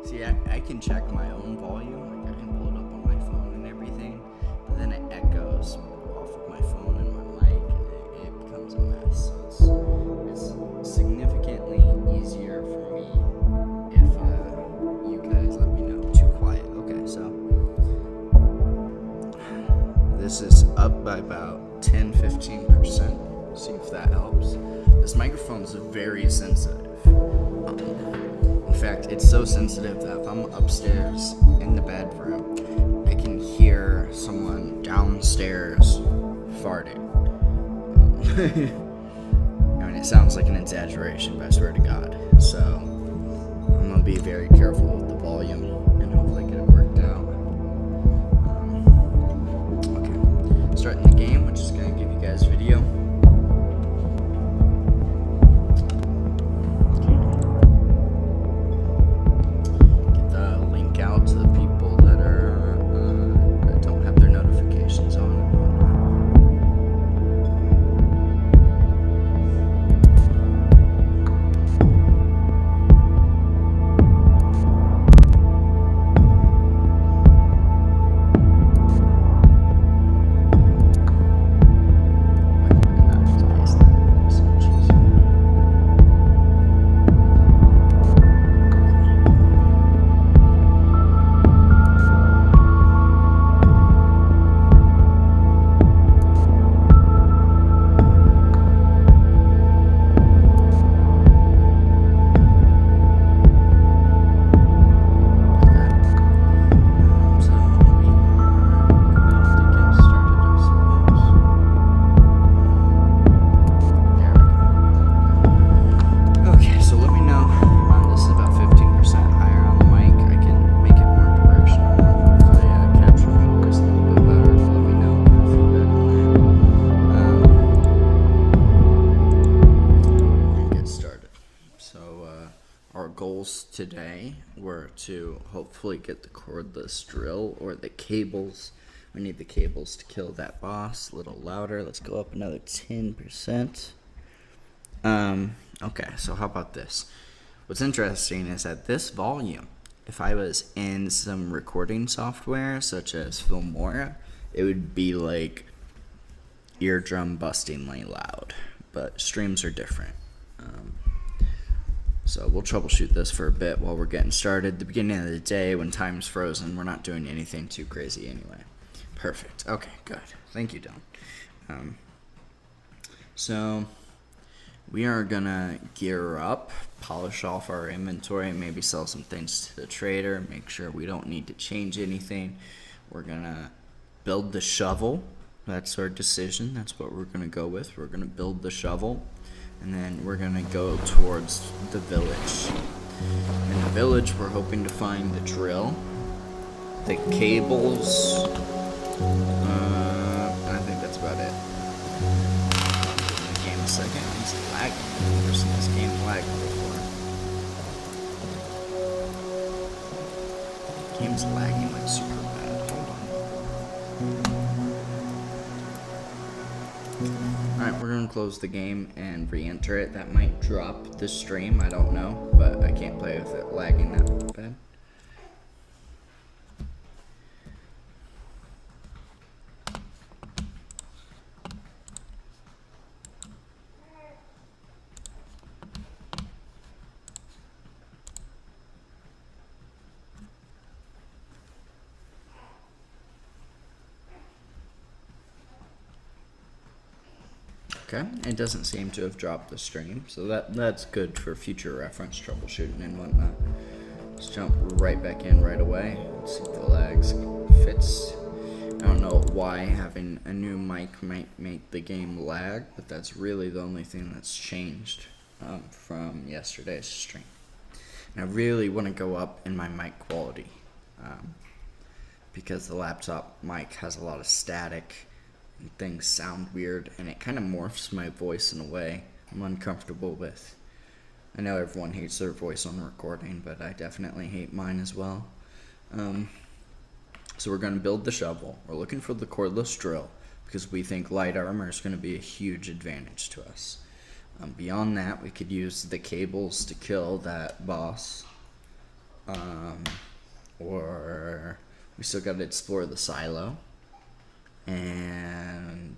See, I can check my own volume, like I can pull it up on my phone and everything, but then it echoes off of my phone and my mic, and it becomes a mess. So it's significantly easier for me if you guys let me know. Too quiet. Okay, so this is up by about 10-15%. See if that helps. This microphone is very sensitive. In fact, it's so sensitive that if I'm upstairs in the bedroom, I can hear someone downstairs farting. I mean, it sounds like an exaggeration, but I swear to God. So, I'm going to be very careful with the volume and hopefully get it worked out. Okay, starting the game, which is going to give you guys video. Today were to hopefully get the cordless drill or the cables. We need the cables to kill that boss. A little louder. Let's go up another 10%. Okay, so how about this? What's interesting is at this volume, if I was in some recording software such as Filmora, it would be like eardrum bustingly loud, but streams are different. So we'll troubleshoot this for a bit while we're getting started. The beginning of the day when time's frozen, we're not doing anything too crazy anyway. Perfect. Okay, good. Thank you, Don. So we are gonna gear up, polish off our inventory, maybe sell some things to the trader, make sure we don't need to change anything. We're gonna build the shovel. That's our decision. That's what we're gonna go with. We're gonna build the shovel. And then we're gonna go towards the village. In the village, we're hoping to find the drill, the cables, and I think that's about it. Give the game a second. It's lagging. I've never seen this game lag before. The game's lagging like super bad. Hold on. Alright, we're going to close the game and re-enter it. That might drop the stream, I don't know, but I can't play with it lagging that bad. Okay, it doesn't seem to have dropped the stream, so that's good for future reference troubleshooting and whatnot. Let's jump right back in right away. Let's see if the lags fits. I don't know why having a new mic might make the game lag, but that's really the only thing that's changed from yesterday's stream. And I really want to go up in my mic quality because the laptop mic has a lot of static and things sound weird, and it kind of morphs my voice in a way I'm uncomfortable with. I know everyone hates their voice on recording, but I definitely hate mine as well. So we're going to build the shovel. We're looking for the cordless drill. because we think light armor is going to be a huge advantage to us. Beyond that, we could use the cables to kill that boss. Or we still got to explore the silo. And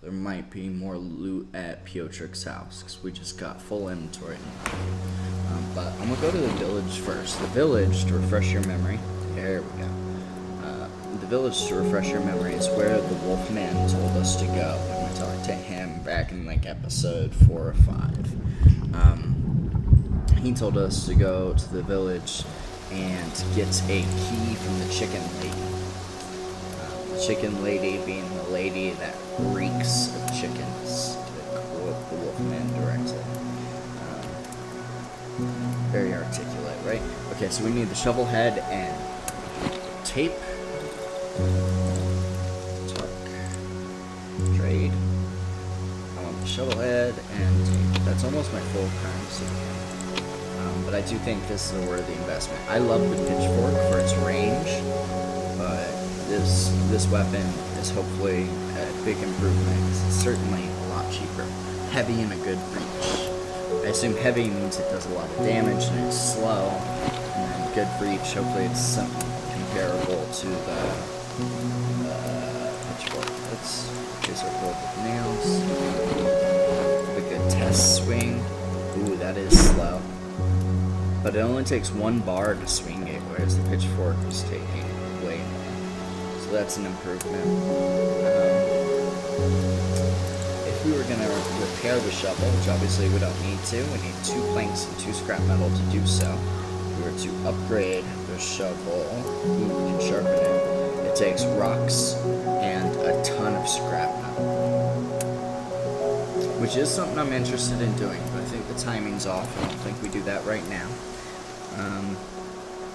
there might be more loot at Piotric's house, because we just got full inventory. But I'm going to go to the village first. The village, to refresh your memory, there we go. The village, to refresh your memory, is where the Wolfman told us to go when we talked to him back in like episode 4 or 5. He told us to go to the village and get a key from the chicken lady. The chicken lady being the lady that reeks of chickens, to quote the Wolfman directly. Very articulate, right? Okay, so we need the shovel head and tape. Talk. Trade. I want the shovel head and tape. That's almost my full currency. But I do think this is a worthy investment. I love the pitchfork for its range, but this weapon is hopefully a big improvement. It's certainly a lot cheaper. Heavy and a good reach. I assume heavy means it does a lot of damage and it's slow, and then good reach, hopefully it's something comparable to the pitchfork. Let's use our board with nails. A good test swing. Ooh, that is slow. But it only takes 1 bar to swing it, whereas the pitchfork is taking way more. So that's an improvement. If we were going to repair the shovel, which obviously we don't need to, we need 2 planks and 2 scrap metal to do so. If we were to upgrade the shovel, we can sharpen it. It takes rocks and a ton of scrap metal, which is something I'm interested in doing, but I think the timing's off. I don't think we do that right now.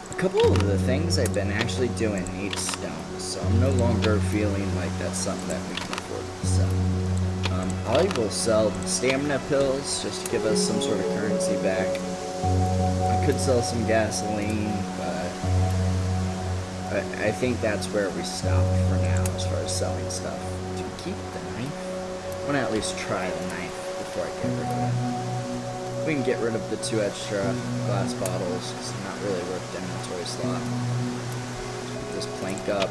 A couple of the things I've been actually doing need stone, so I'm no longer feeling like that's something that we can afford to sell. I will sell the stamina pills just to give us some sort of currency back. I could sell some gasoline, but I think that's where we stop for now as far as selling stuff. Do we keep the knife? I want to at least try the knife before I get rid of it. We can get rid of the 2 extra glass bottles because they're not really worth the inventory slot. Pick this plank up.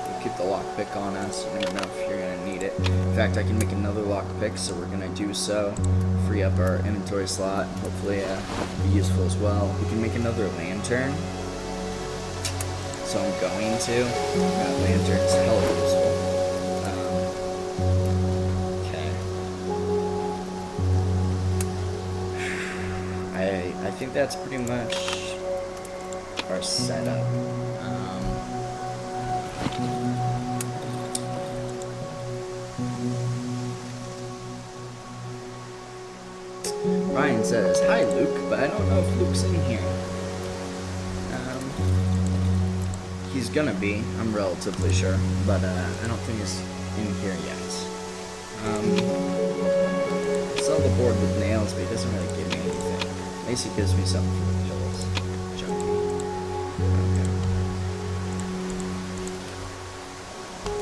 We'll keep the lockpick on us. You never know if you're going to need it. In fact, I can make another lockpick, so we're going to do so. Free up our inventory slot. Hopefully be useful as well. We can make another lantern. So I'm going to. That lantern's hella useful. I think that's pretty much our setup. Ryan says, "Hi Luke, but I don't know if Luke's in here." He's gonna be, I'm relatively sure, but I don't think he's in here yet. Sell the board with nails, but he doesn't really give me anything. At least he gives me something for the pills. Junkie.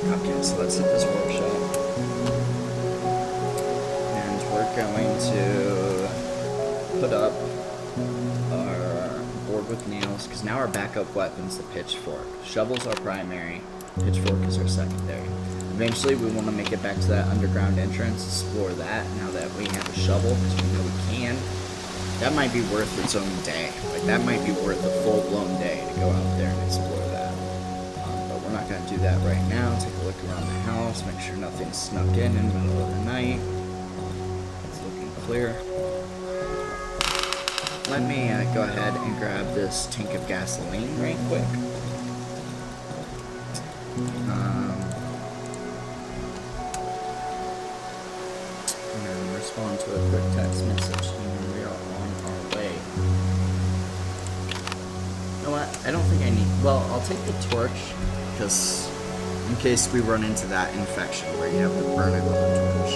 Okay, so let's hit this workshop. And we're going to put up our board with nails, because now our backup weapon's the pitchfork. Shovel's our primary, pitchfork is our secondary. Eventually we want to make it back to that underground entrance, explore that now that we have a shovel, because we know we can. That might be worth its own day. Like, that might be worth a full-blown day to go out there and explore that. But we're not going to do that right now. Take a look around the house, make sure nothing's snuck in the middle of the night. It's looking clear. Let me go ahead and grab this tank of gasoline right quick. And respond to a quick text message. We are on our way. You know what? I don't think I need... Well, I'll take the torch, because in case we run into that infection where you have to burn it with a torch.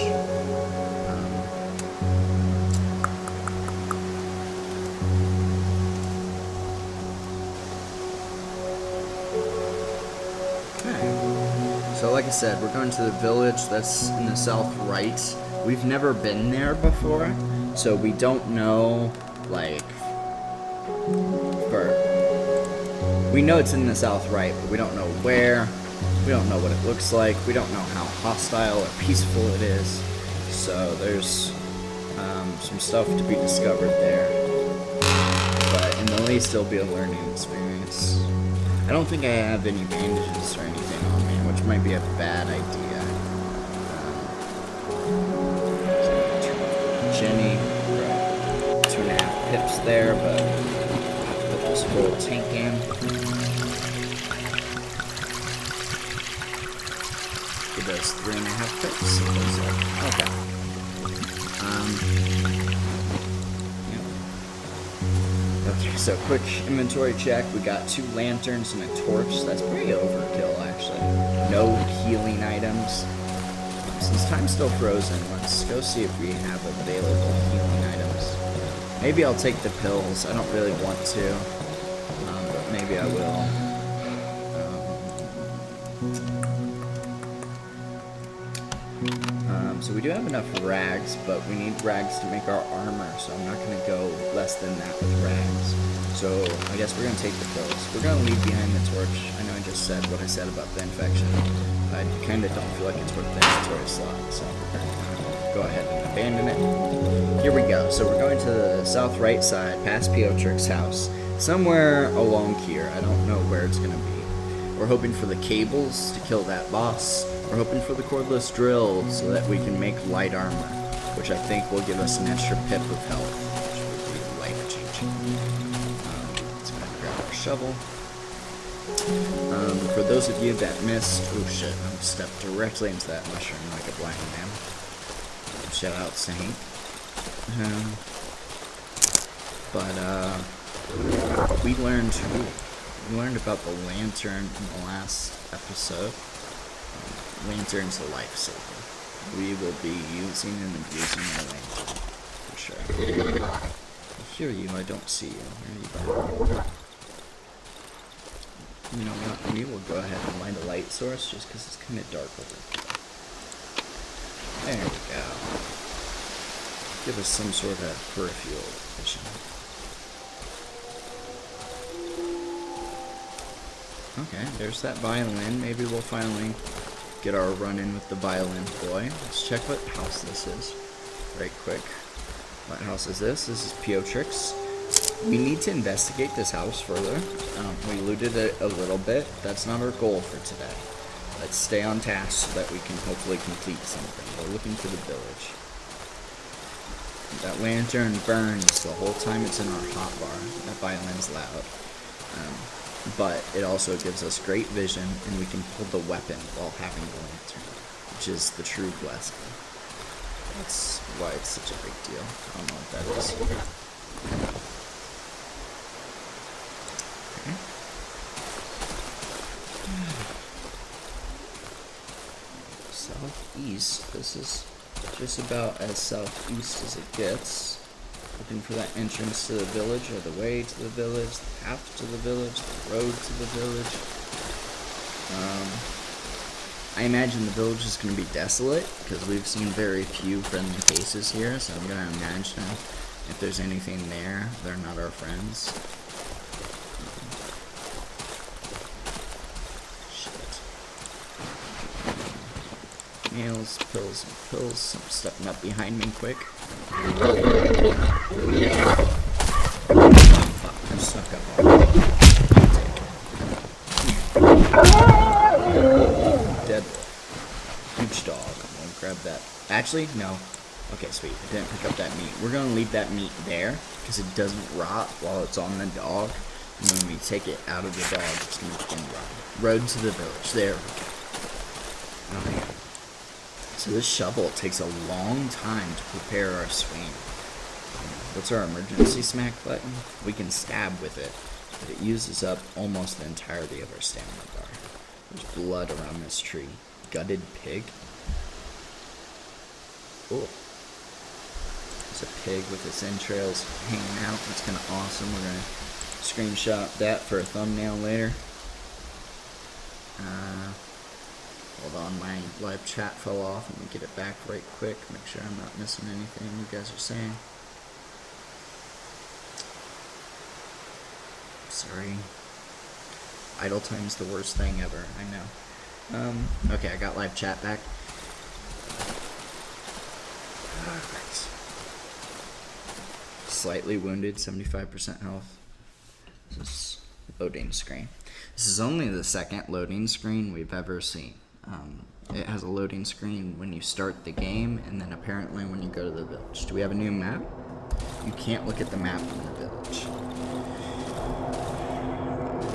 So like I said, we're going to the village that's in the south right. We've never been there before, so we don't know, like, we know it's in the south right, but we don't know where. We don't know what it looks like. We don't know how hostile or peaceful it is. So there's some stuff to be discovered there. But in the least, it'll be a learning experience. I don't think I have any bandages or anything on me, which might be a bad idea. Jenny, 2.5 pips there, but put this whole tank in. Give those 3.5 pips. Okay. Okay, so quick inventory check. We got 2 lanterns and a torch. That's pretty overkill, actually. No healing items. Since time's still frozen, let's go see if we have available healing items. Maybe I'll take the pills. I don't really want to, but maybe I will. So we do have enough rags, but we need rags to make our armor, so I'm not going to go less than that with rags. So I guess we're going to take the pills. We're going to leave behind the torch. I know I just said what I said about the infection. I kind of don't feel like it's worth the inventory slot, so we're going to go ahead and abandon it. Here we go. So we're going to the south right side, past Piotric's house, somewhere along here. I don't know where it's going to be. We're hoping for the cables to kill that boss. We're hoping for the cordless drill so that we can make light armor, which I think will give us an extra pip of health, which would be life-changing. Let's go ahead and grab our shovel. For those of you that missed, oh shit, I stepped directly into that mushroom like a blind man. Shout out Saint. We learned about the lantern in the last episode. Lantern's a lifesaver. We will be using and abusing the lantern, for sure. I hear you, I don't see you. Where are you going? You know what, we will go ahead and light a light source just because it's kind of dark over here. There we go. Give us some sort of peripheral vision. Okay, there's that violin. Maybe we'll finally get our run in with the violin boy. Let's check what house this is right quick. What house is this? This is Piotric's. We need to investigate this house further. We looted it a little bit. That's not our goal for today. Let's stay on task so that we can hopefully complete something. We're looking for the village. That lantern burns the whole time it's in our hotbar. That violin's loud. But it also gives us great vision, and we can hold the weapon while having the lantern, which is the true blessing. That's why it's such a big deal. I don't know what that is. Okay. Southeast. This is just about as southeast as it gets. Looking for that entrance to the village, or the way to the village, the path to the village, the road to the village. I imagine the village is going to be desolate, because we've seen very few friendly faces here, so I'm going to imagine if there's anything there, they're not our friends. Nails, pills, and pills. Something stepping up behind me quick. I'm stuck up on dead. Huge dog. I'm gonna grab that. Actually, no. Okay, sweet. I didn't pick up that meat. We're gonna leave that meat there because it doesn't rot while it's on the dog. And when we take it out of the dog, it's gonna begin rotting. Road to the village. There we go. Okay. So this shovel takes a long time to prepare our swing. What's our emergency smack button? We can stab with it, but it uses up almost the entirety of our stamina bar. There's blood around this tree. Gutted pig. Cool. There's a pig with its entrails hanging out. That's kind of awesome. We're going to screenshot that for a thumbnail later. Hold on, my live chat fell off. Let me get it back right quick. Make sure I'm not missing anything you guys are saying. Sorry. Idle time's the worst thing ever, I know. Okay, I got live chat back. Alright. Slightly wounded, 75% health. This is loading screen. This is only the second loading screen we've ever seen. It has a loading screen when you start the game, and then apparently when you go to the village. Do we have a new map? You can't look at the map in the village.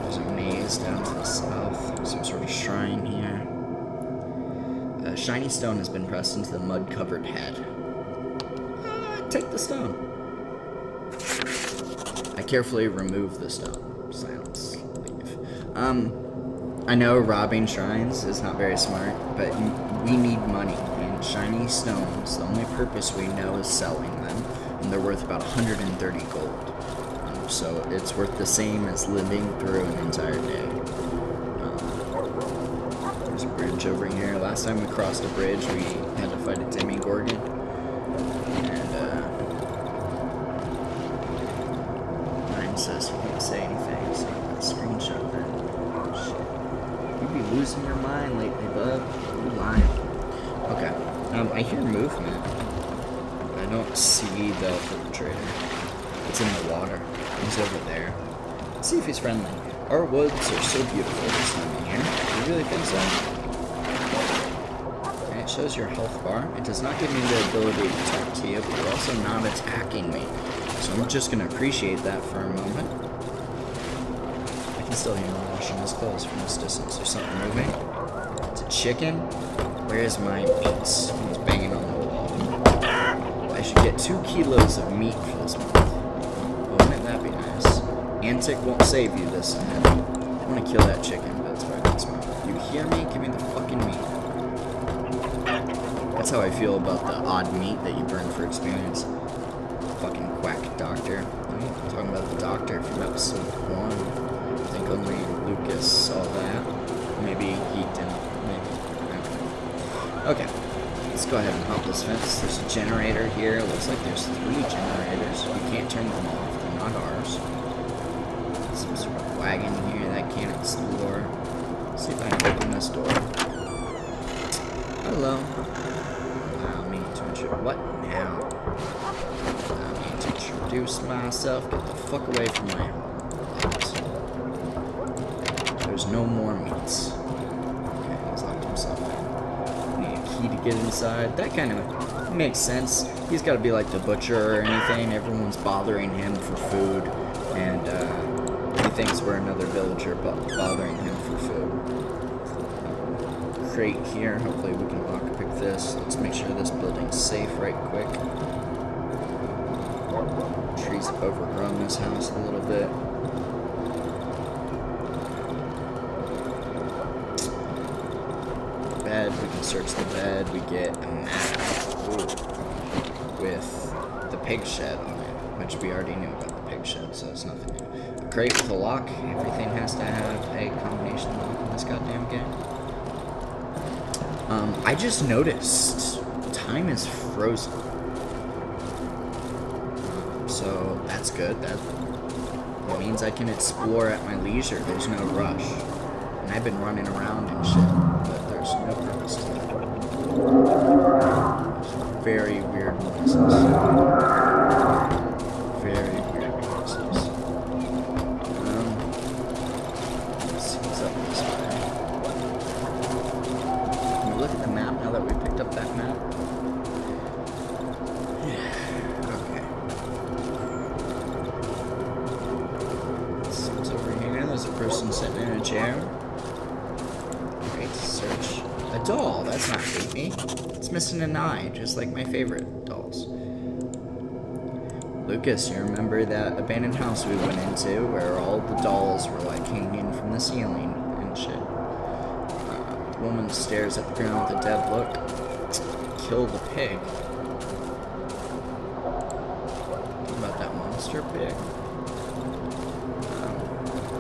There's a maze down to the south. Some sort of shrine here. A shiny stone has been pressed into the mud-covered head. Take the stone. I carefully remove the stone. Silence. Leave. I know robbing shrines is not very smart, but we need money, and shiny stones, the only purpose we know is selling them, and they're worth about 130 gold. So it's worth the same as living through an entire day. There's a bridge over here. Last time we crossed a bridge, we had to fight a demigorgon. And, mine says you can't say anything, so I'm gonna screenshot that. Shit. You be losing your mind lately, bud. You lying. Okay. I hear movement. I don't see the perpetrator. It's in the water. He's over there. Let's see if he's friendly. Our woods are so beautiful this time of year. You really think so? And it shows your health bar. It does not give me the ability to talk to you, but you're also not attacking me. So I'm just going to appreciate that for a moment. I can still hear him washing his clothes from this distance. There's something moving. It's a chicken. Where's my meats? He's banging on the wall. I should get 2 kilos of meat for this month. Wouldn't that be nice? Antic won't save you this time. I want to kill that chicken, but it's right this month. You hear me? Give me the fucking meat. That's how I feel about the odd meat that you burn for experience. Fucking quack doctor. I'm talking about the doctor from episode 1. I think only Lucas saw that. Maybe he didn't. Maybe. Okay. Let's go ahead and hop this fence. There's a generator here. Looks like there's 3 generators. We can't turn them off. They're not ours. Some sort of wagon here that can't explore. Let's see if I can open this door. Hello. Allow me to introduce. What now? Allow me to introduce myself. Get the fuck away from my house. There's no more meats. Okay, he's locked himself in. To get inside. That kind of makes sense. He's got to be like the butcher or anything. Everyone's bothering him for food, and he thinks we're another villager bothering him for food. Crate here. Hopefully we can lockpick this. Let's make sure this building's safe right quick. Trees have overgrown this house a little bit. Bed. We can search the bed. We get a map with the pig shed on it, which we already knew about the pig shed, so it's nothing new. A crate with a lock. Everything has to have a combination lock in this goddamn game. I just noticed time is frozen. So that's good. That means I can explore at my leisure. There's no rush. And I've been running around and shit, but there's no purpose to that. Very weird noises. Very weird noises. Let's see what's up this way. Can we look at the map now that we picked up that map? Okay. Let's see what's over here. There's a person sitting in a chair. Search. A doll. That's not creepy. It's missing an eye, just like my favorite dolls. Lucas, you remember that abandoned house we went into where all the dolls were like hanging from the ceiling and shit? The woman stares at the ground with a dead look. Kill the pig. What about that monster pig?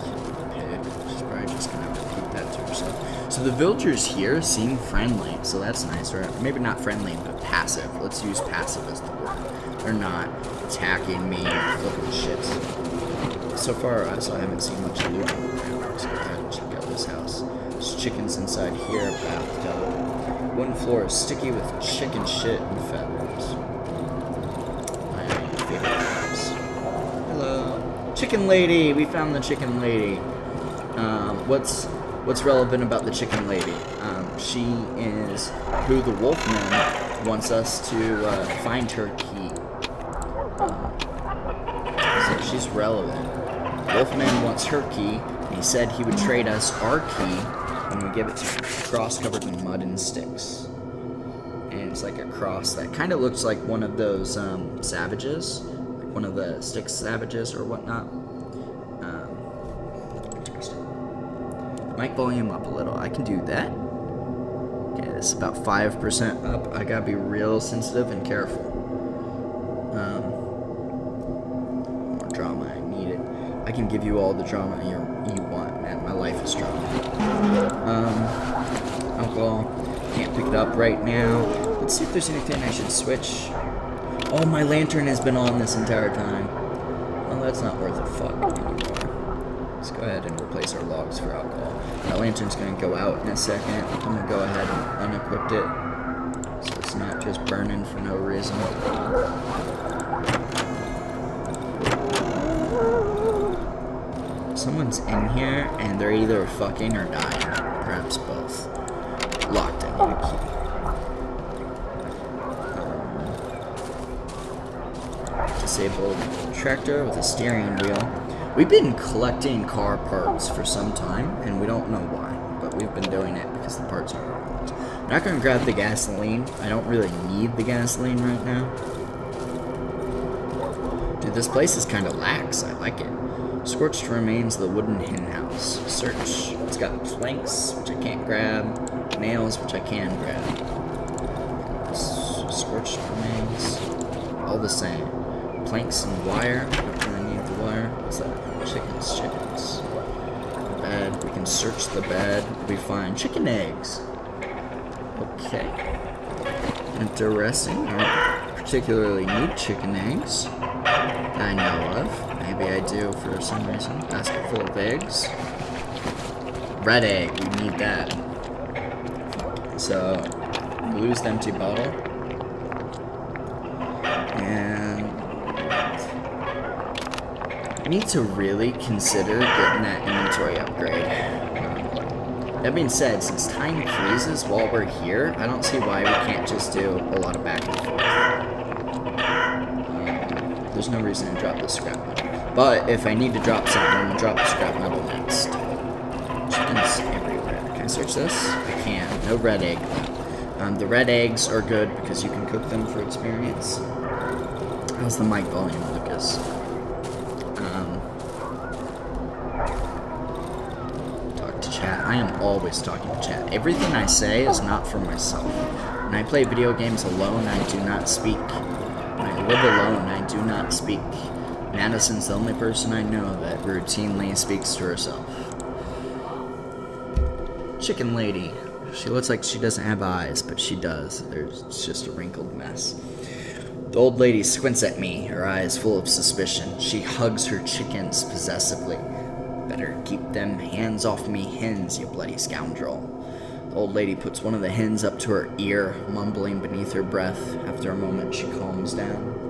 Kill the pig. She's probably just gonna repeat that to herself. So the villagers here seem friendly, so that's nice. Or maybe not friendly, but passive. Let's use passive as the word. They're not attacking me, flipping shit. So far, I haven't seen much loot. Let's go ahead and check out this house. There's chickens inside here, bathtub. Wooden floor is sticky with chicken shit and feathers. My favorite house. Hello. Chicken lady! We found the chicken lady. What's relevant about the chicken lady? She is who the Wolfman wants us to find her key. So she's relevant. Wolfman wants her key, and he said he would trade us our key when we give it to him. Cross covered in mud and sticks. And it's like a cross that kind of looks like one of those savages, like one of the Styx savages or whatnot. Mic volume up a little. I can do that. Okay, it's about 5% up. I gotta be real sensitive and careful. More drama. I need it. I can give you all the drama you want, man. My life is drama. Alcohol. Can't pick it up right now. Let's see if there's anything I should switch. Oh, my lantern has been on this entire time. Well, that's not worth a fuck anymore. Let's go ahead and replace our logs for alcohol. That lantern's going to go out in a second. I'm going to go ahead and unequip it so it's not just burning for no reason. Someone's in here and they're either fucking or dying. Perhaps both. Locked, I need a key. Disabled tractor with a steering wheel. We've been collecting car parts for some time, and we don't know why, but we've been doing it because the parts are unlocked. I'm not going to grab the gasoline. I don't really need the gasoline right now. Dude, this place is kind of lax. I like it. Scorched remains of the wooden hen house. Search. It's got planks, which I can't grab, nails, which I can grab. Scorched remains. All the same. Planks and wire. Wire. What's that? Chickens. Bed. We can search the bed. We find chicken eggs. Okay. Interesting. I don't particularly need chicken eggs that I know of. Maybe I do for some reason. Basket full of eggs. Red egg. We need that. So, lose the empty bottle. And I need to really consider getting that inventory upgrade. That being said, since time freezes while we're here, I don't see why we can't just do a lot of back and forth. There's no reason to drop the scrap metal. But if I need to drop something, I'm going to drop the scrap metal next. Chickens everywhere. Can I search this? I can. No red egg though. The red eggs are good because you can cook them for experience. How's the mic volume, Lucas? I am always talking to chat. Everything I say is not for myself. When I play video games alone, I do not speak. When I live alone, I do not speak. Madison's the only person I know that routinely speaks to herself. Chicken lady. She looks like she doesn't have eyes, but she does. It's just a wrinkled mess. The old lady squints at me, her eyes full of suspicion. She hugs her chickens possessively. Better keep them hands off me hens, you bloody scoundrel. The old lady puts one of the hens up to her ear, mumbling beneath her breath. After a moment, she calms down.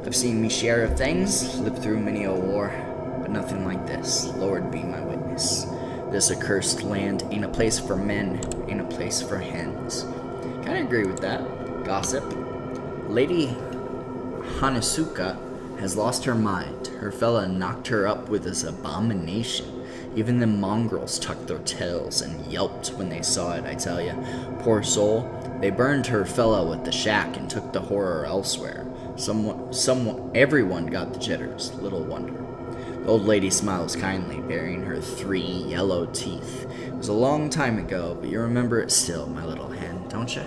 I've seen me share of things, lived through many a war, but nothing like this. Lord be my witness. This accursed land ain't a place for men, ain't a place for hens. Kinda agree with that. Gossip. Lady Hanasuka has lost her mind. Her fella knocked her up with this abomination. Even the mongrels tucked their tails and yelped when they saw it, I tell ya. Poor soul. They burned her fella at the shack and took the horror elsewhere. Everyone got the jitters. Little wonder. The old lady smiles kindly, baring her 3 yellow teeth. It was a long time ago, but you remember it still, my little hen, don't you?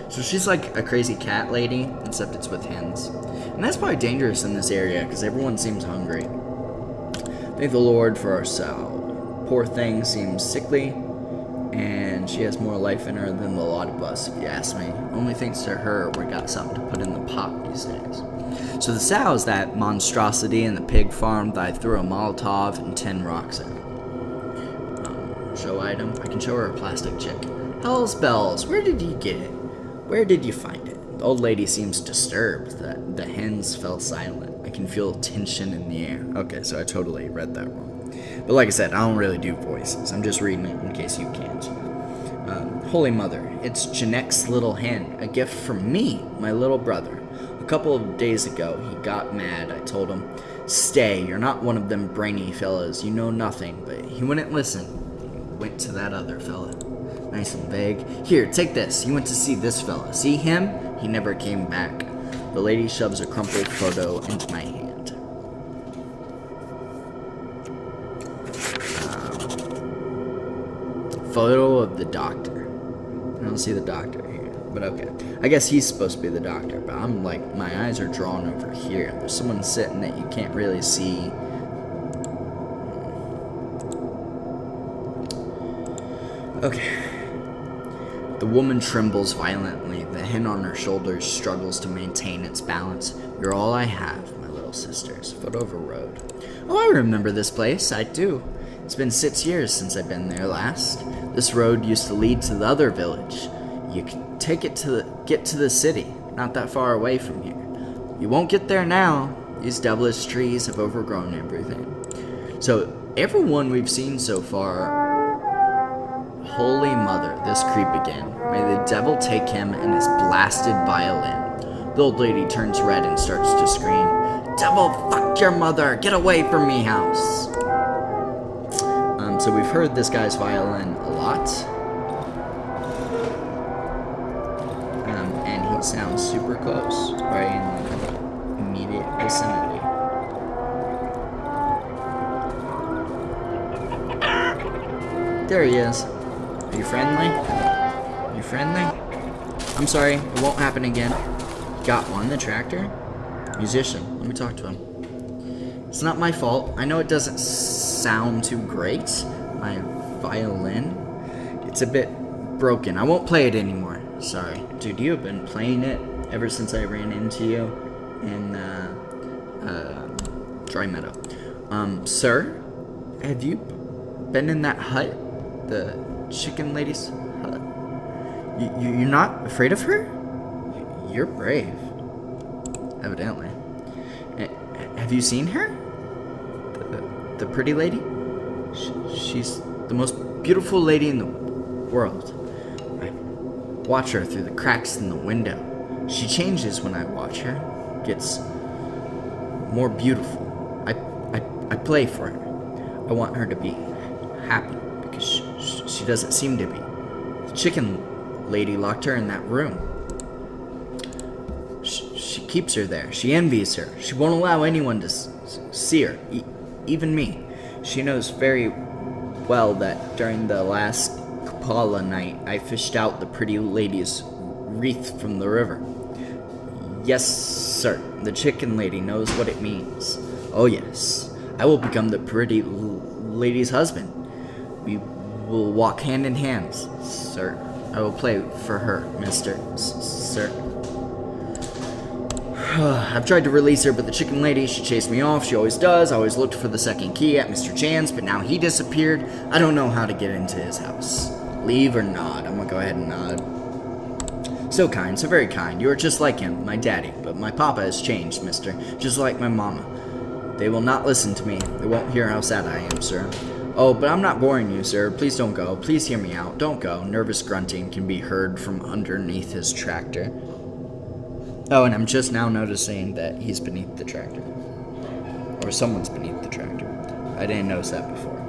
So she's like a crazy cat lady, except it's with hens. And that's probably dangerous in this area, because everyone seems hungry. Thank the Lord for our Sal. Poor thing seems sickly, and she has more life in her than the lot of us, if you ask me. Only thanks to her we got something to put in the pot these days. So the Sal is that monstrosity in the pig farm that I threw a Molotov and 10 rocks at. Show item. I can show her a plastic chick. Hell's bells, where did you get it? Where did you find it? The old lady seems disturbed. The hens fell silent. I can feel tension in the air. Okay, so I totally read that wrong. But like I said, I don't really do voices. I'm just reading it in case you can't. Holy Mother, it's Janek's little hen. A gift from me, my little brother. A couple of days ago, he got mad. I told him, stay, you're not one of them brainy fellas. You know nothing. But he wouldn't listen. He went to that other fella. Nice and vague. Here, take this. He went to see this fella. See him? He never came back. The lady shoves a crumpled photo into my hand. Photo of the doctor. I don't see the doctor here, but okay. I guess he's supposed to be the doctor, but I'm like, my eyes are drawn over here. There's someone sitting that you can't really see. Okay. The woman trembles violently. The hen on her shoulders struggles to maintain its balance. You're all I have, my little sisters. Foot over road. Oh, I remember this place. I do. It's been 6 years since I've been there last. This road used to lead to the other village. You can take it to get to the city, not that far away from here. You won't get there now. These devilish trees have overgrown everything. So, everyone we've seen so far... Holy Mother, this creep again. May the devil take him and his blasted violin. The old lady turns red and starts to scream, Devil, fuck your mother! Get away from me, house! So we've heard this guy's violin a lot. And he sounds super close, right in the immediate vicinity. There he is. Are you friendly? Are you friendly? I'm sorry, it won't happen again. Got one, the tractor? Musician, let me talk to him. It's not my fault. I know it doesn't sound too great. My violin. It's a bit broken. I won't play it anymore. Sorry. Dude, you have been playing it ever since I ran into you in, Dry Meadow. Sir? Have you been in that hut? The chicken lady's hut? You're not afraid of her? You're brave. Evidently. Have you seen her? The pretty lady? She's the most beautiful lady in the world. I watch her through the cracks in the window. She changes when I watch her. Gets more beautiful. I play for her. I want her to be happy because she doesn't seem to be. The chicken lady locked her in that room. She keeps her there. She envies her. She won't allow anyone to see her, even me. She knows very well that during the last Kapala night, I fished out the pretty lady's wreath from the river. Yes, sir. The chicken lady knows what it means. Oh, yes. I will become the pretty lady's husband. We will walk hand in hand, sir. I will play for her, Mr. Sir. I've tried to release her, but the chicken lady, she chased me off. She always does. I always looked for the second key at Mr. Chan's, but now he disappeared. I don't know how to get into his house. Leave or nod? I'm gonna go ahead and nod. So kind, so very kind. You are just like him, my daddy. But my papa has changed, mister. Just like my mama. They will not listen to me. They won't hear how sad I am, sir. Oh, but I'm not boring you, sir. Please don't go. Please hear me out. Don't go. Nervous grunting can be heard from underneath his tractor. Oh, and I'm just now noticing that he's beneath the tractor. Or someone's beneath the tractor. I didn't notice that before.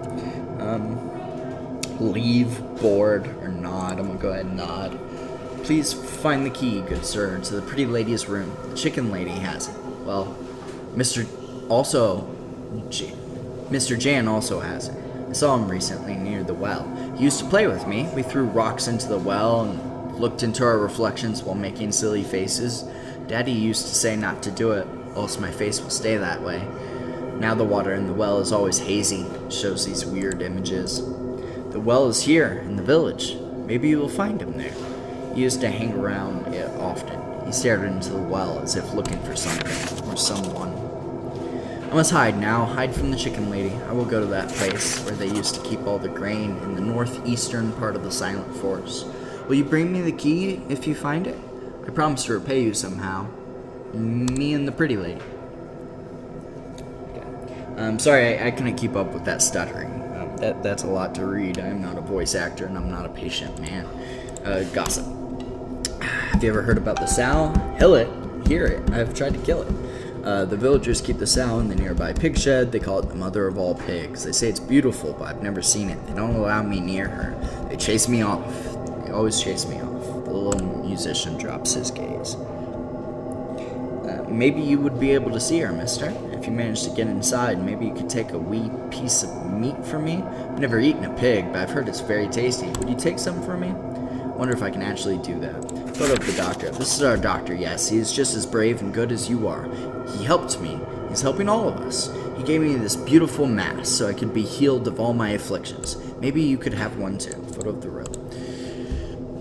Leave, board, or nod. I'm gonna go ahead and nod. Please find the key, good sir, to the pretty lady's room. The chicken lady has it. Well, Mr. Jan also has it. I saw him recently near the well. He used to play with me. We threw rocks into the well and looked into our reflections while making silly faces. Daddy used to say not to do it, else my face will stay that way. Now the water in the well is always hazy. It shows these weird images. The well is here, in the village. Maybe you will find him there. He used to hang around it often. He stared into the well as if looking for something or someone. I must hide now. Hide from the chicken lady. I will go to that place where they used to keep all the grain in the northeastern part of the Silent Forest. Will you bring me the key if you find it? I promise to repay you somehow. Me and the pretty lady. Sorry, I couldn't keep up with that stuttering. That's a lot to read. I'm not a voice actor, and I'm not a patient man. Gossip. Have you ever heard about the sow? Hear it. I've tried to kill it. The villagers keep the sow in the nearby pig shed. They call it the mother of all pigs. They say it's beautiful, but I've never seen it. They don't allow me near her. They chase me off. They always chase me off. The little musician drops his gaze. Maybe you would be able to see her, mister. If you manage to get inside, maybe you could take a wee piece of meat for me. I've never eaten a pig, but I've heard it's very tasty. Would you take some for me? I wonder if I can actually do that. Photo of the doctor. This is our doctor, yes. He is just as brave and good as you are. He helped me. He's helping all of us. He gave me this beautiful mask so I could be healed of all my afflictions. Maybe you could have one too. Photo of the road.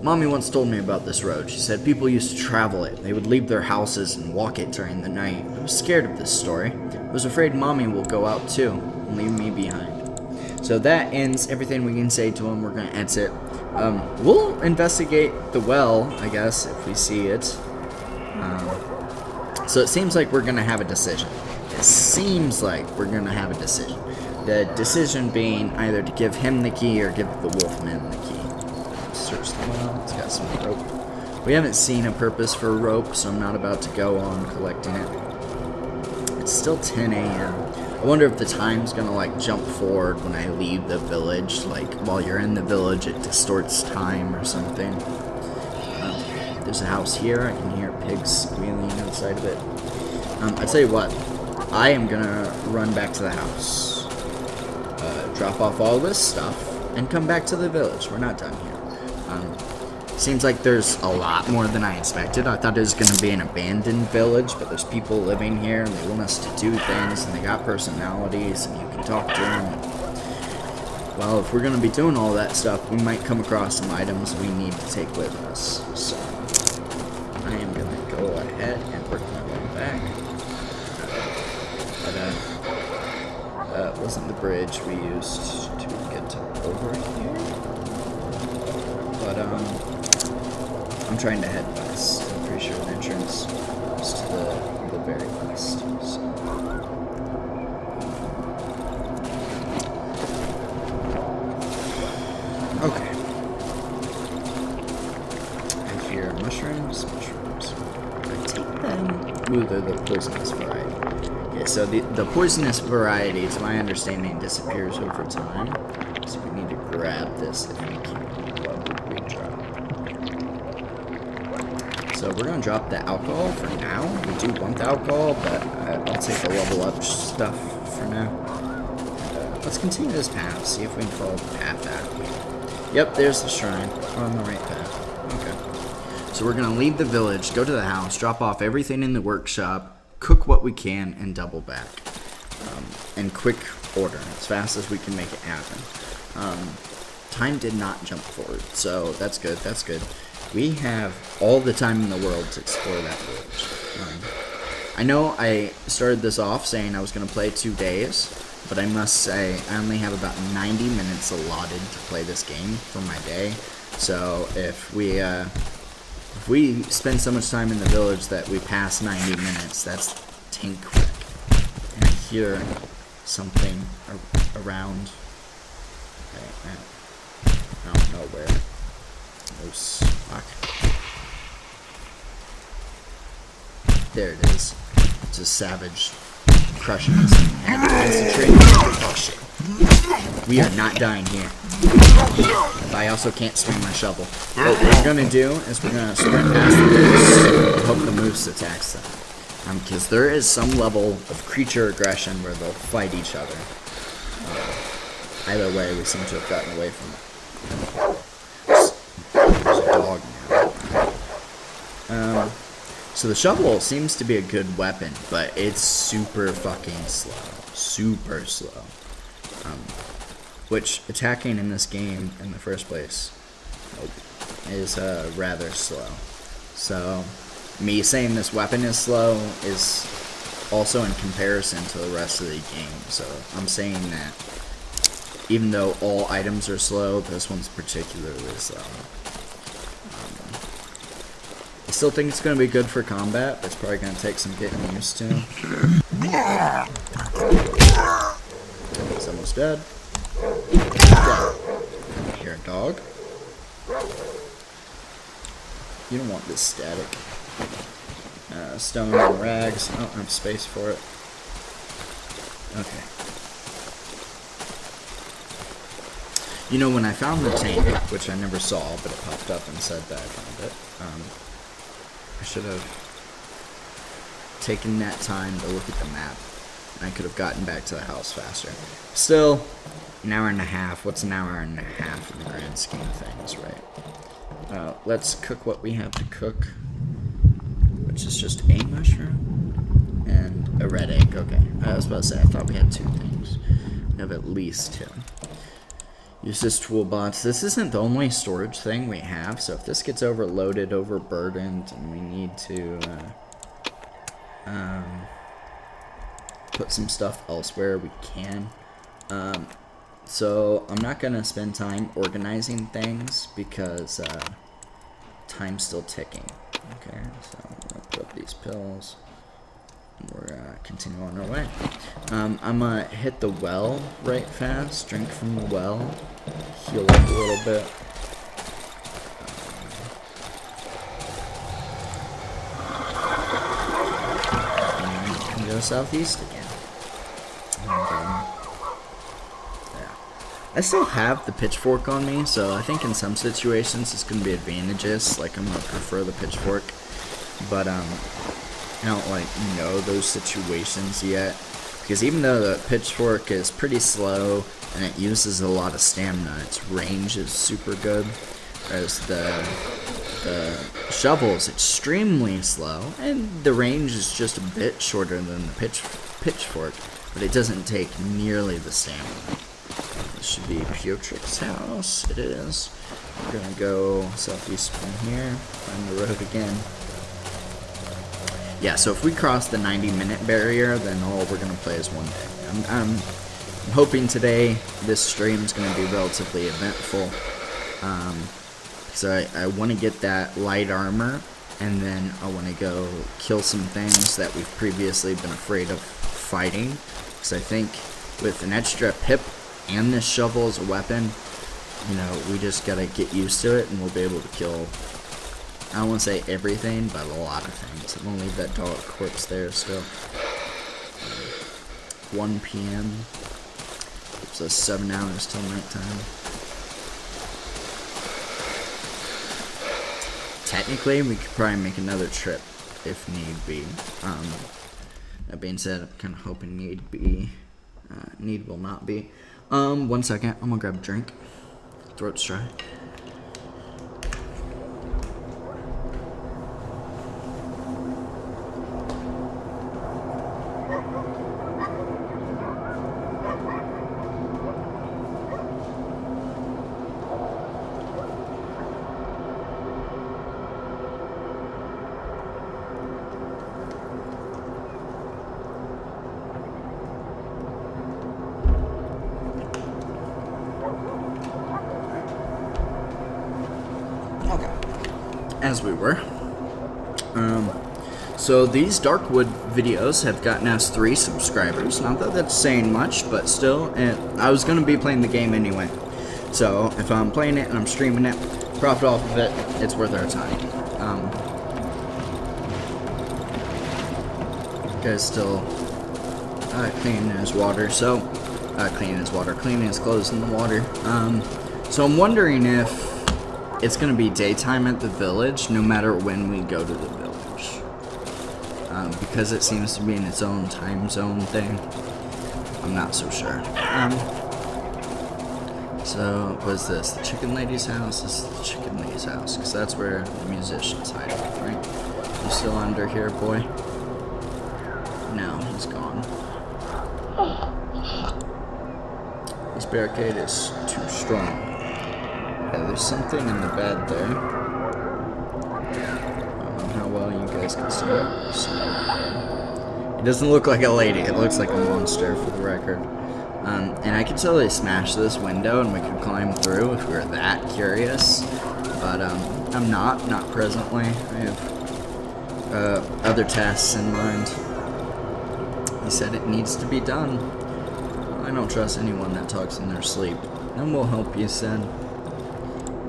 Mommy once told me about this road. She said people used to travel it. They would leave their houses and walk it during the night. I was scared of this story. I was afraid Mommy will go out too and leave me behind. So that ends everything we can say to him. We're going to exit. We'll investigate the well, I guess, if we see it. So it seems like we're going to have a decision. It seems like we're going to have a decision. The decision being either to give him the key or give the wolfman the key. Search the well. It's got some rope. We haven't seen a purpose for rope, so I'm not about to go on collecting it. It's still 10 a.m. I wonder if the time's gonna like jump forward when I leave the village. Like while you're in the village, it distorts time or something. There's a house here. I can hear pigs squealing outside of it. I tell you what, I am gonna run back to the house, drop off all this stuff, and come back to the village. We're not done here. Seems like there's a lot more than I expected. I thought it was going to be an abandoned village, but there's people living here, and they want us to do things, and they got personalities, and you can talk to them. Well, if we're going to be doing all that stuff, we might come across some items we need to take with us. So, I am going to go ahead and work my way back. But, wasn't the bridge we used to get over here? But, I'm trying to head west. I'm pretty sure the entrance is to the very west. So. Okay. I hear mushrooms. I take them. Ooh, they're the poisonous variety. Okay, so the poisonous variety, to my understanding, disappears over time. So we need to grab this if we can. So we're going to drop the alcohol for now. We do want the alcohol, but I'll take the level up stuff for now. Let's continue this path, see if we can follow the path out. Yep, there's the shrine. We're on the right path. Okay. So we're going to leave the village, go to the house, drop off everything in the workshop, cook what we can, and double back. In quick order, as fast as we can make it happen. Time did not jump forward, so that's good, that's good. We have all the time in the world to explore that village. I know I started this off saying I was going to play 2 days, but I must say I only have about 90 minutes allotted to play this game for my day. So if we spend so much time in the village that we pass 90 minutes, that's tink quick. And I hear something around. I don't know where. Loose. Fuck. There it is. It's a savage crushing us. Oh shit. We are not dying here. But I also can't swing my shovel. What we're gonna do is we're gonna sprint past the moose and hope the moose attacks them. Because there is some level of creature aggression where they'll fight each other. Either way, we seem to have gotten away from it. There's a dog now. So the shovel seems to be a good weapon, but it's super fucking slow. super slow. Which attacking in this game in the first place is rather slow. So me saying this weapon is slow is also in comparison to the rest of the game. So I'm saying that even though all items are slow, this one's particularly slow. I still think it's going to be good for combat, but it's probably going to take some getting used to. It's almost dead. Here, dog. You don't want this static. Stone and rags. I don't have space for it. Okay. You know, when I found the tank, which I never saw, but it popped up and said that I found it, I should have taken that time to look at the map. I could have gotten back to the house faster. Still, an hour and a half. What's an hour and a half in the grand scheme of things, right? Let's cook what we have to cook, which is just a mushroom and a red egg. Okay, I was about to say, I thought we had 2 things. We have at least 2. Use this toolbox. This isn't the only storage thing we have, so if this gets overloaded, overburdened, and we need to put some stuff elsewhere, we can. So I'm not gonna spend time organizing things because time's still ticking. Okay, so I'm gonna put up these pills. We're gonna continue on our way. I'm gonna hit the well right fast, drink from the well, heal up a little bit. And go southeast again. And, yeah. I still have the pitchfork on me, so I think in some situations it's gonna be advantageous. Like, I'm gonna prefer the pitchfork, but I don't like know those situations yet, because even though the pitchfork is pretty slow and it uses a lot of stamina, its range is super good, whereas the shovel is extremely slow and the range is just a bit shorter than the pitchfork, but it doesn't take nearly the stamina. This should be Piotric's house. It is. We're gonna go southeast from here, find the road again. Yeah, so if we cross the 90-minute barrier, then all we're going to play is one day. I'm hoping today this stream is going to be relatively eventful. So I want to get that light armor, and then I want to go kill some things that we've previously been afraid of fighting. Because I think with an extra pip and this shovel as a weapon, you know, we just got to get used to it, and we'll be able to kill, I don't want to say everything, but a lot of things. I'm going to leave that dog corpse there still. 1 p.m. It's 7 hours till nighttime. Technically, we could probably make another trip if need be. That being said, I'm kind of hoping need will not be. 1 second. I'm going to grab a drink. Throat's dry. As we were. So these Darkwood videos have gotten us 3 subscribers. Not that that's saying much, but still, I was going to be playing the game anyway. So if I'm playing it and I'm streaming it, profit off of it, it's worth our time. Guy's still cleaning his water, so cleaning his clothes in the water. So I'm wondering if it's going to be daytime at the village, no matter when we go to the village. Because it seems to be in its own time zone thing. I'm not so sure. So, what is this? The chicken lady's house? This is the chicken lady's house, because that's where the musician's hiding, right? You still under here, boy? No, he's gone. This barricade is too strong. Yeah, there's something in the bed there. I don't know how well you guys can see it. So, it doesn't look like a lady. It looks like a monster, for the record. And I could totally smash this window and we could climb through if we were that curious. But I'm not presently. I have other tasks in mind. He said it needs to be done. I don't trust anyone that talks in their sleep. And we'll help you, said.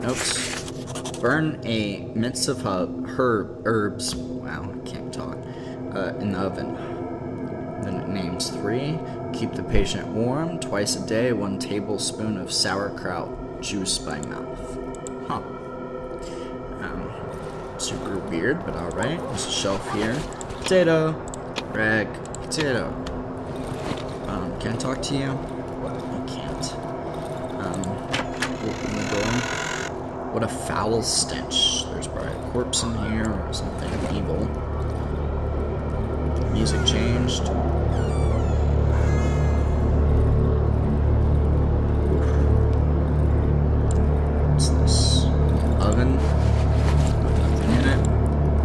Notes. Burn a mince of herbs. Wow, I can't talk. In the oven. Then it names 3. Keep the patient warm. Twice a day, 1 tablespoon of sauerkraut juice by mouth. Huh. Super weird, but alright. There's a shelf here. Potato. Rag. Potato. Can I talk to you? I can't. Open the door. What a foul stench. There's probably a corpse in here or something evil. Music changed. What's this? Oven. Nothing in it.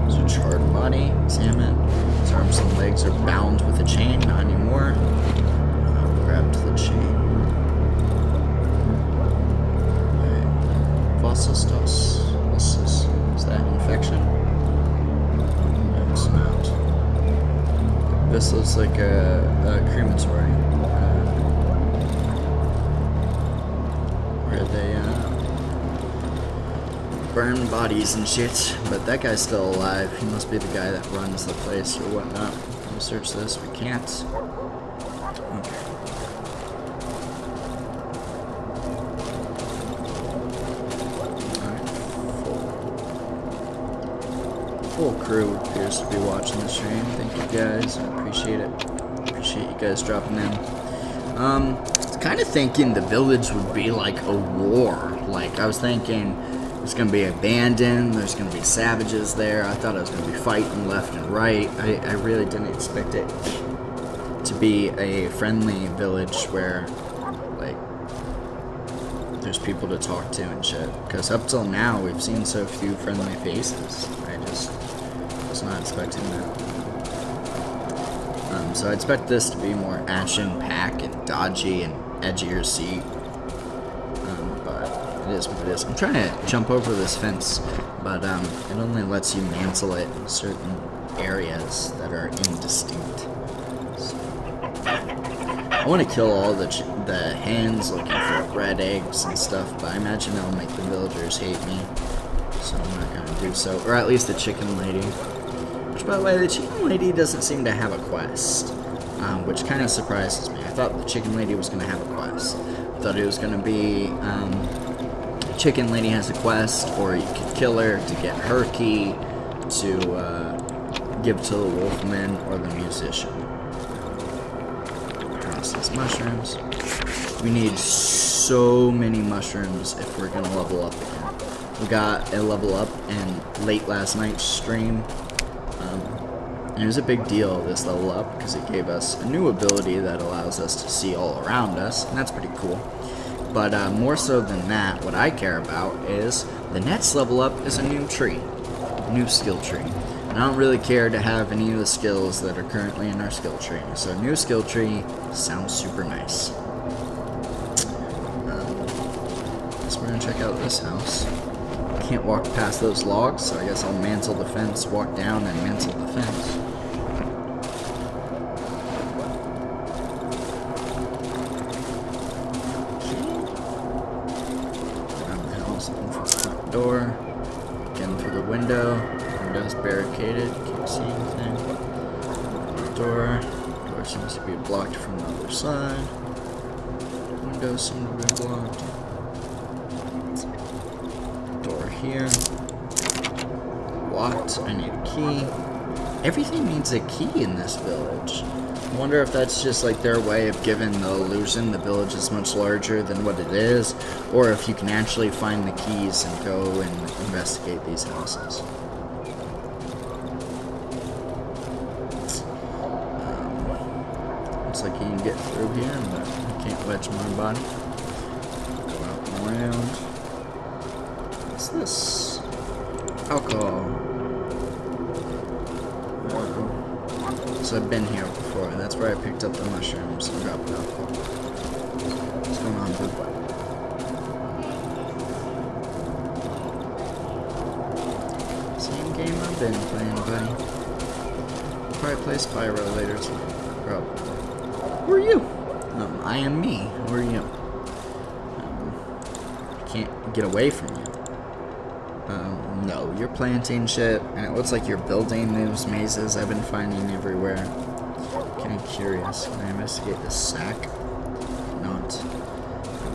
There's a charred body. Examine. His arms and legs are bound with a chain. Not anymore. Grabbed the chain. Alright. Fossistos. Is that infection? No, it's not. This looks like a crematory. Where they burn bodies and shit. But that guy's still alive. He must be the guy that runs the place or whatnot. Can we search this? We can't. Okay. Full crew appears to be watching the stream. Thank you guys. I appreciate it. Appreciate you guys dropping in. Kind of thinking the village would be like a war. Like, I was thinking it's going to be abandoned. There's going to be savages there. I thought I was going to be fighting left and right. I really didn't expect it to be a friendly village where, like, there's people to talk to and shit. Because up till now, we've seen so few friendly faces. I just was not expecting that. So I expect this to be more action-packed and dodgy and edge of your seat. But it is what it is. I'm trying to jump over this fence, but it only lets you mantle it in certain areas that are indistinct. So, I want to kill all the hens looking for red eggs and stuff, but I imagine it'll make the villagers hate me. So I'm not going to do so. Or at least the chicken lady. Which, by the way, the chicken lady doesn't seem to have a quest. Which kind of surprises me. I thought the chicken lady was going to have a quest. I thought it was going to be, chicken lady has a quest, or you could kill her to get her key to give to the wolfman or the musician. Process mushrooms. We need so many mushrooms if we're going to level up again. We got a level up in late last night's stream. And it was a big deal, this level up, because it gave us a new ability that allows us to see all around us, and that's pretty cool. But more so than that, what I care about is the next level up is a new tree, a new skill tree. And I don't really care to have any of the skills that are currently in our skill tree. So a new skill tree sounds super nice. So we're going to check out this house. Can't walk past those logs, so I guess I'll mantle the fence, walk down and mantle the fence. Around the house, in for the front door, again through the window. Window's barricaded, can't see anything. Door seems to be blocked from the other side. Windows seem to be blocked. Door here. Locked. I need a key. Everything needs a key in this village. I wonder if that's just like their way of giving the illusion the village is much larger than what it is, or if you can actually find the keys and go and investigate these houses. Looks like you can get through here, but I can't wedge my body. around. What's this? Alcohol. So I've been here before, and that's where I picked up the mushrooms and dropped alcohol. What's going on, dude? Same game I've been playing, buddy. Probably play Spyro later too. Probably. Who are you? I am me. Who are you? I can't get away from you. No, you're planting shit, and it looks like you're building those mazes I've been finding everywhere. Kind of curious. Can I investigate this sack? Not.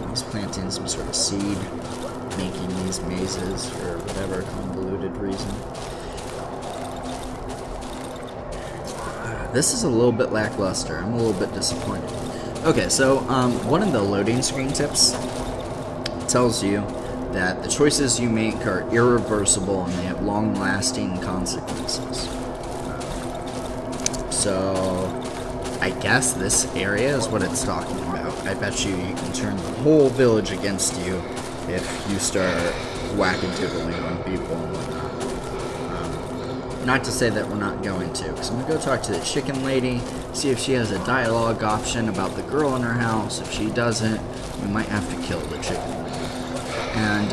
He's planting some sort of seed, making these mazes for whatever convoluted reason. This is a little bit lackluster. I'm a little bit disappointed. Okay, so one of the loading screen tips tells you that the choices you make are irreversible and they have long-lasting consequences. So I guess this area is what it's talking about. I bet you can turn the whole village against you if you start whack-a-doodling on people and whatnot. Not to say that we're not going to, because I'm going to go talk to the chicken lady, see if she has a dialogue option about the girl in her house. If she doesn't, we might have to kill the chicken lady. And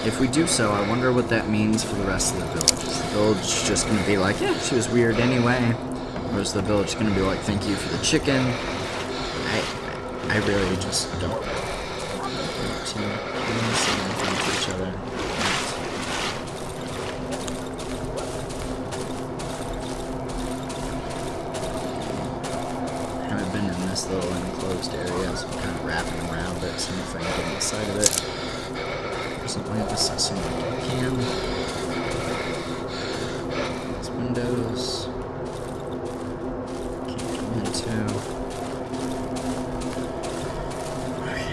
if we do so, I wonder what that means for the rest of the village. Is the village just going to be like, yeah, she was weird anyway? Or is the village going to be like, thank you for the chicken? I really just don't want to say anything to each other. I haven't been in this little enclosed area, so I'm kind of wrapping around it, seeing if I can get inside of it. Something like this, as soon as I can. These windows. Can't come into. Okay.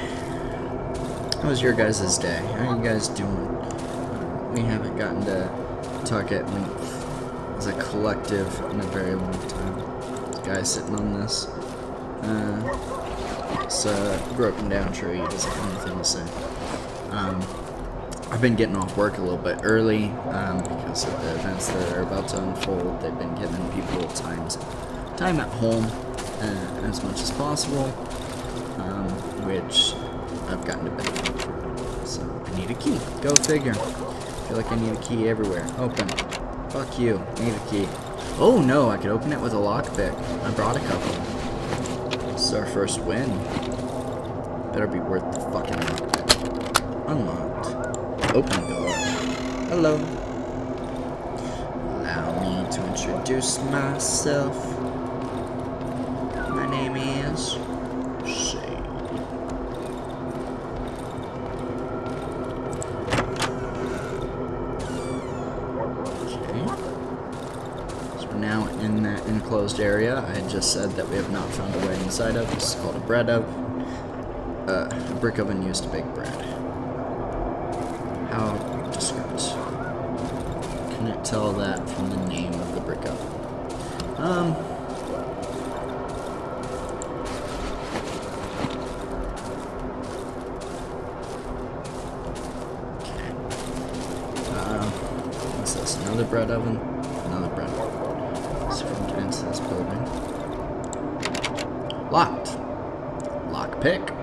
How was your guys' day? How are you guys doing? We haven't gotten to talk at length as a collective in a very long time. This guy sitting on this. It's a broken down tree. He doesn't have anything to say. I've been getting off work a little bit early because of the events that are about to unfold. They've been giving people time at home as much as possible, which I've gotten to benefit from. So I need a key. Go figure. I feel like I need a key everywhere. Open. Fuck you. Need a key. Oh no, I could open it with a lockpick. I brought a couple. This is our first win. Better be worth the fucking lockpick. Unlocked. Open door. Hello. Allow me to introduce myself. My name is Shade. Okay. So we're now in that enclosed area I had just said that we have not found a way inside of. This is called a bread oven. A brick oven used to bake bread. How descript? Couldn't tell that from the name of the brick oven. Okay. What's this? Another bread oven? Another bread oven. Let's see if we can get into this building. Locked. Lockpick.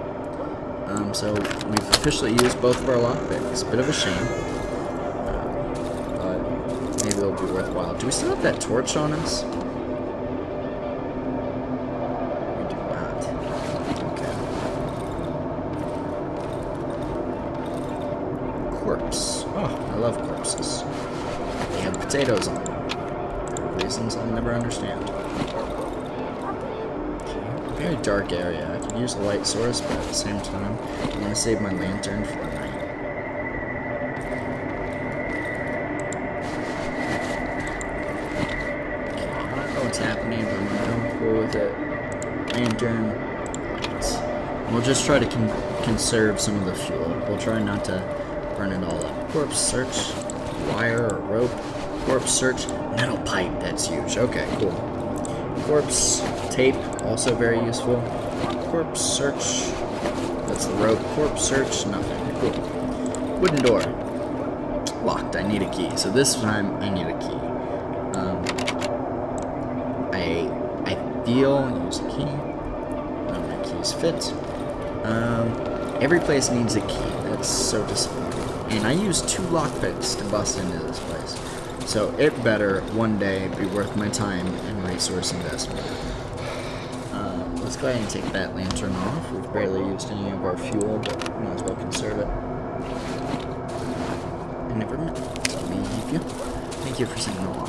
So we've officially used both of our lockpicks. Bit of a shame, but maybe it'll be worthwhile. Do we still have that torch on us? We do not. Okay. Corpse. Oh, I love corpses. They have potatoes on them. For reasons I'll never understand. Very dark area. I could use a light source, but at the same time, I'm going to save my lantern for the night. Okay, I don't know what's happening, but I'm going to go cool with it. Lantern, lights. We'll just try to conserve some of the fuel. We'll try not to burn it all up. Corpse search, wire or rope. Corpse search, metal pipe. That's huge. Okay, cool. Corpse tape, also very useful. Corpse search, What's the rope? Corpse search? Nothing. Cool. Wooden door. Locked. I need a key. So this time I need a key. I feel use a key. None of my keys fit. Every place needs a key. That's so disappointing. And I used 2 lockpicks to bust into this place. So it better one day be worth my time and resource investment. Let's go ahead and take that lantern off. We've barely used any of our fuel, but we might as well conserve it. I never meant to leave you. Thank you for saying no.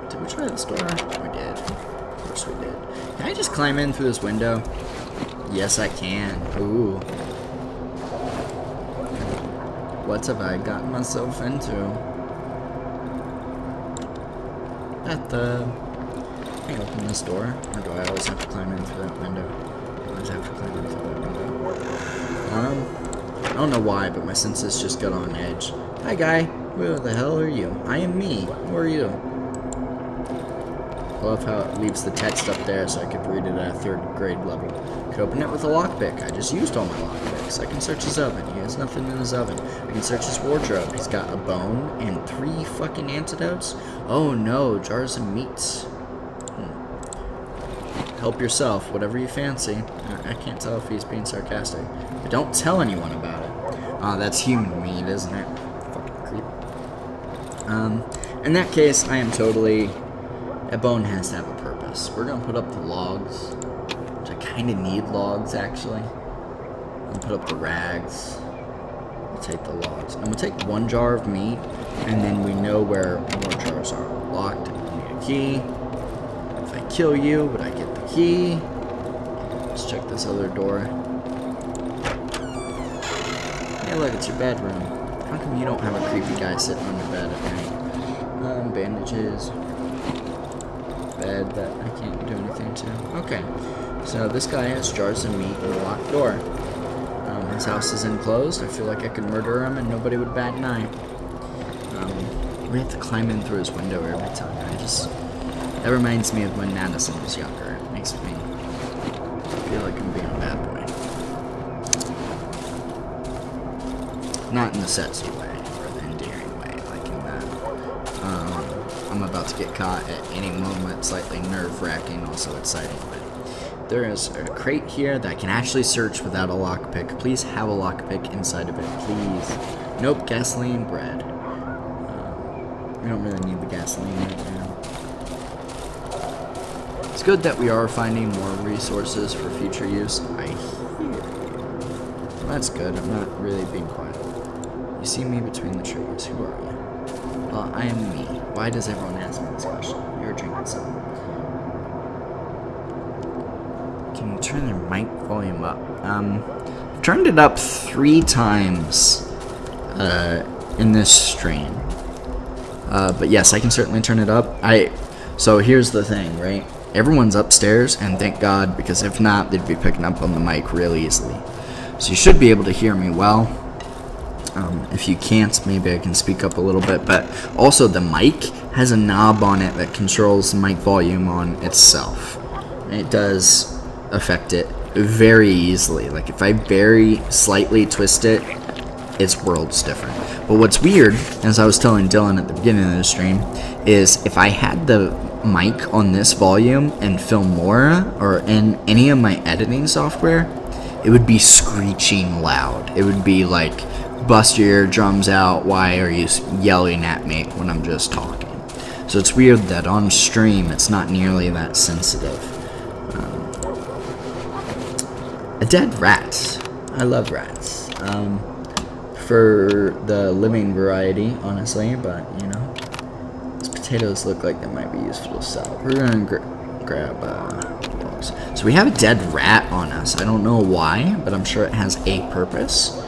Did we try this door? We did. Of course we did. Can I just climb in through this window? Yes, I can. Ooh. What have I gotten myself into? Can I open this door? Or do I always have to climb in through that window? I always have to climb in through that window. I don't know why, but my senses just got on edge. Hi, guy. Who the hell are you? I am me. Who are you? I love how it leaves the text up there so I could read it at a 3rd grade level. Could open it with a lockpick. I just used all my lockpicks. I can search his oven. He has nothing in his oven. I can search his wardrobe. He's got a bone and 3 fucking antidotes. Oh no, jars of meats. Help yourself, whatever you fancy. I can't tell if he's being sarcastic. But don't tell anyone about it. That's human meat, isn't it? Fucking creep. In that case, I am totally... A bone has to have a purpose. We're gonna put up the logs. Which I kind of need logs, actually. I'll put up the rags. We'll take the logs. And we'll take 1 jar of meat. And then we know where more jars are. Locked. I need a key. If I kill you, would I get the key? Let's check this other door. Hey, look, it's your bedroom. How come you don't have a creepy guy sitting on your bed at night? Bandages. Bed that I can't do anything to. Okay, so this guy has jars of meat and a locked door. His house is enclosed. I feel like I could murder him and nobody would bat an eye. We have to climb in through his window every time. That reminds me of when Madison was younger. It makes me feel like I'm being a bad boy. Not in the sexy way, or the endearing way, like in that. I'm about to get caught at any moment, slightly nerve-wracking, also exciting. But there is a crate here that I can actually search without a lockpick. Please have a lockpick inside of it, please. Nope, gasoline, bread. We don't really need the gasoline right now. It's good that we are finding more resources for future use. I hear you. Well, that's good. I'm not really being quiet. You see me between the trees. Who are you? Well, I am me. Why does everyone ask me this question? You're drinking something. Can you turn your mic volume up? I've turned it up 3 times in this stream. But yes, I can certainly turn it up. So here's the thing, right? Everyone's upstairs, and thank God, because if not, they'd be picking up on the mic real easily. So you should be able to hear me well. If you can't, maybe I can speak up a little bit. But also, the mic has a knob on it that controls the mic volume on itself. It does affect it very easily. Like, if I very slightly twist it, it's worlds different. But what's weird, as I was telling Dylan at the beginning of the stream, is if I had the mic on this volume in Filmora or in any of my editing software, it would be screeching loud. It would be like, bust your eardrums out, why are you yelling at me when I'm just talking? So it's weird that on stream it's not nearly that sensitive. A dead rat. I love rats. For the living variety, honestly, but you know, these potatoes look like they might be useful to sell. We're gonna grab those. So we have a dead rat on us. I don't know why, but I'm sure it has a purpose.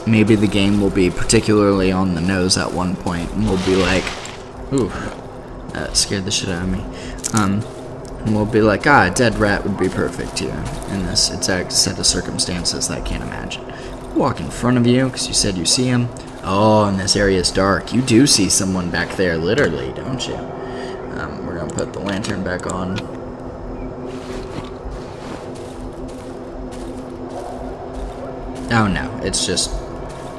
Maybe the game will be particularly on the nose at one point, and we'll be like, ooh, that scared the shit out of me. And we'll be like, a dead rat would be perfect here in this exact set of circumstances that I can't imagine. Walk in front of you, because you said you see him. Oh, and this area is dark. You do see someone back there, literally, don't you? We're going to put the lantern back on. Oh no, it's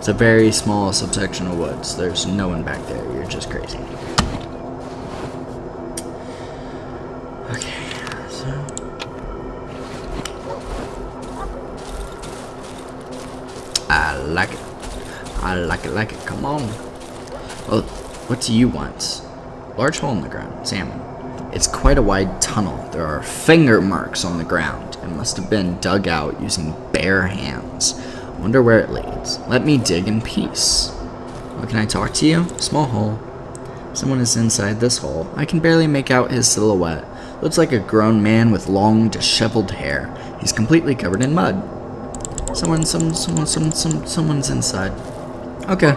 a very small subsection of woods. There's no one back there. You're just crazy. Okay, so I like it. I like it. Come on. Well, what do you want? Large hole in the ground. Salmon. It's quite a wide tunnel. There are finger marks on the ground. It must have been dug out using bare hands. Wonder where it leads. Let me dig in peace. Well, can I talk to you? Small hole. Someone is inside this hole. I can barely make out his silhouette. Looks like a grown man with long, disheveled hair. He's completely covered in mud. Someone's inside. Okay.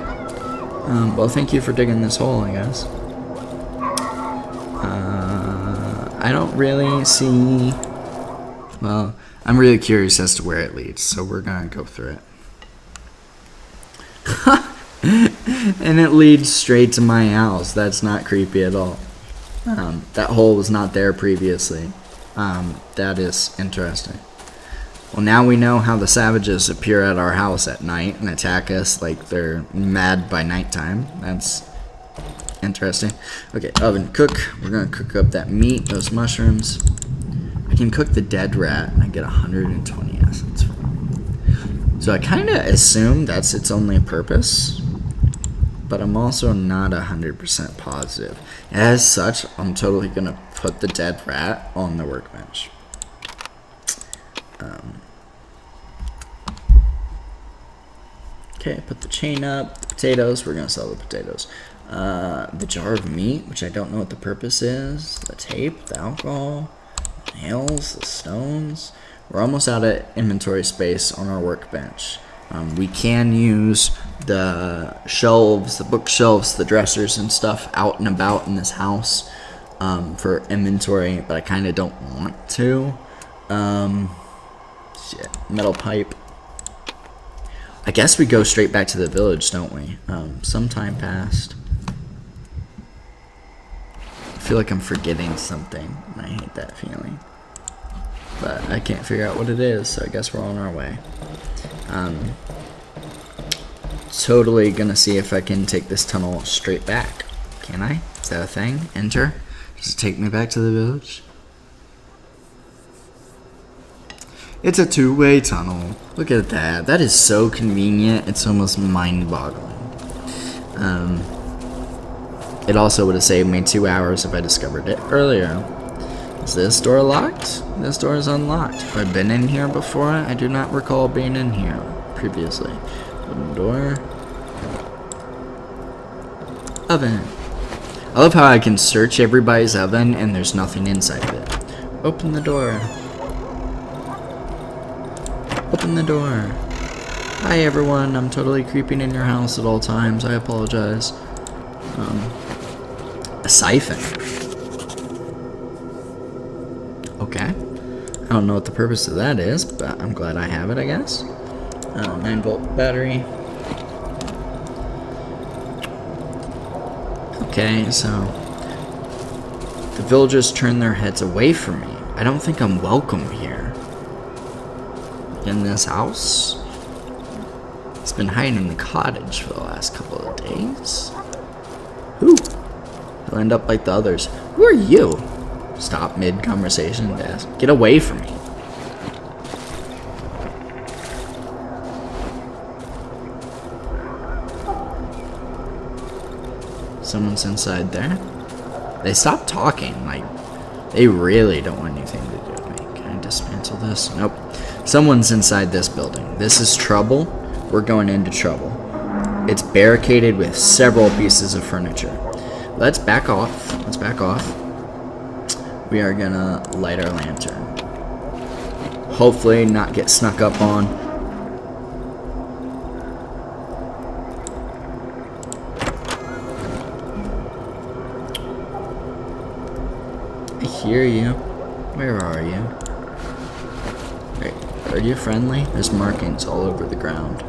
Well, thank you for digging this hole, I guess. I don't really see... Well, I'm really curious as to where it leads, so we're gonna go through it. And it leads straight to my house. That's not creepy at all. That hole was not there previously. That is interesting. Well, now we know how the savages appear at our house at night and attack us like they're mad by nighttime. That's interesting. Okay, oven, cook. We're gonna cook up that meat, those mushrooms. I can cook the dead rat and I get 120 essence. So I kind of assume that's its only purpose, but I'm also not 100% positive. As such, I'm totally gonna put the dead rat on the workbench. Okay, put the chain up, the potatoes, we're gonna sell the potatoes. The jar of meat, which I don't know what the purpose is, the tape, the alcohol, the nails, the stones. We're almost out of inventory space on our workbench. We can use the shelves, the bookshelves, the dressers and stuff out and about in this house for inventory, but I kind of don't want to. Shit, metal pipe. I guess we go straight back to the village, don't we? Some time passed. I feel like I'm forgetting something, and I hate that feeling. But I can't figure out what it is, so I guess we're on our way. Totally gonna see if I can take this tunnel straight back. Can I? Is that a thing? Enter? Does it take me back to the village? It's a two-way tunnel. Look at that. That is so convenient. It's almost mind-boggling. It also would have saved me 2 hours if I discovered it earlier. Is this door locked? This door is unlocked. Have I been in here before? I do not recall being in here previously. Open door. Oven. I love how I can search everybody's oven and there's nothing inside of it. Open the door. Open the door. Hi everyone, I'm totally creeping in your house at all times. I apologize. A siphon. Okay. I don't know what the purpose of that is, but I'm glad I have it, I guess. 9-volt battery. Okay, so the villagers turn their heads away from me. I don't think I'm welcome here. In this house. It's been hiding in the cottage for the last couple of days. Who? He'll end up like the others. Who are you? Stop mid-conversation and ask. Get away from me. Someone's inside there. They stopped talking. Like, they really don't want anything to do with me. Can I dismantle this? Nope. Someone's inside this building. This is trouble. We're going into trouble. It's barricaded with several pieces of furniture. Let's back off. Let's back off. We are gonna light our lantern. Hopefully not get snuck up on. I hear you. Where are you? Wait, are you friendly? There's markings all over the ground.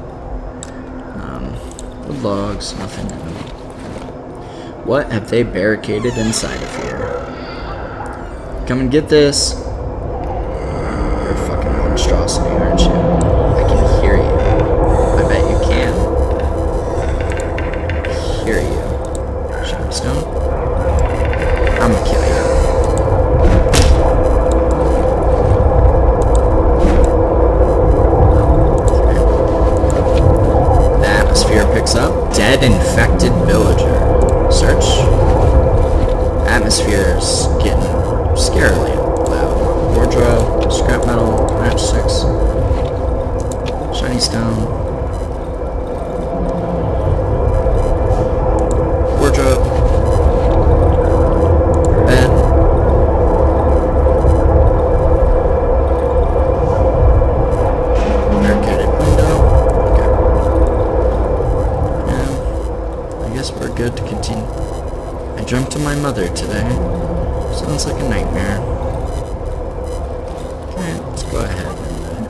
Wood logs, nothing in them. What have they barricaded inside of here? Come and get this. You're a fucking monstrosity, aren't you? I can hear you. infected villager. Search. Atmosphere's getting scarily loud. Wardrobe, scrap metal, matchsticks, shiny stone. Wardrobe. Bed. Barricaded window. Okay. Yeah. I guess we're good to continue. I dreamt of my mother today. Sounds like a nightmare. Okay, let's go ahead and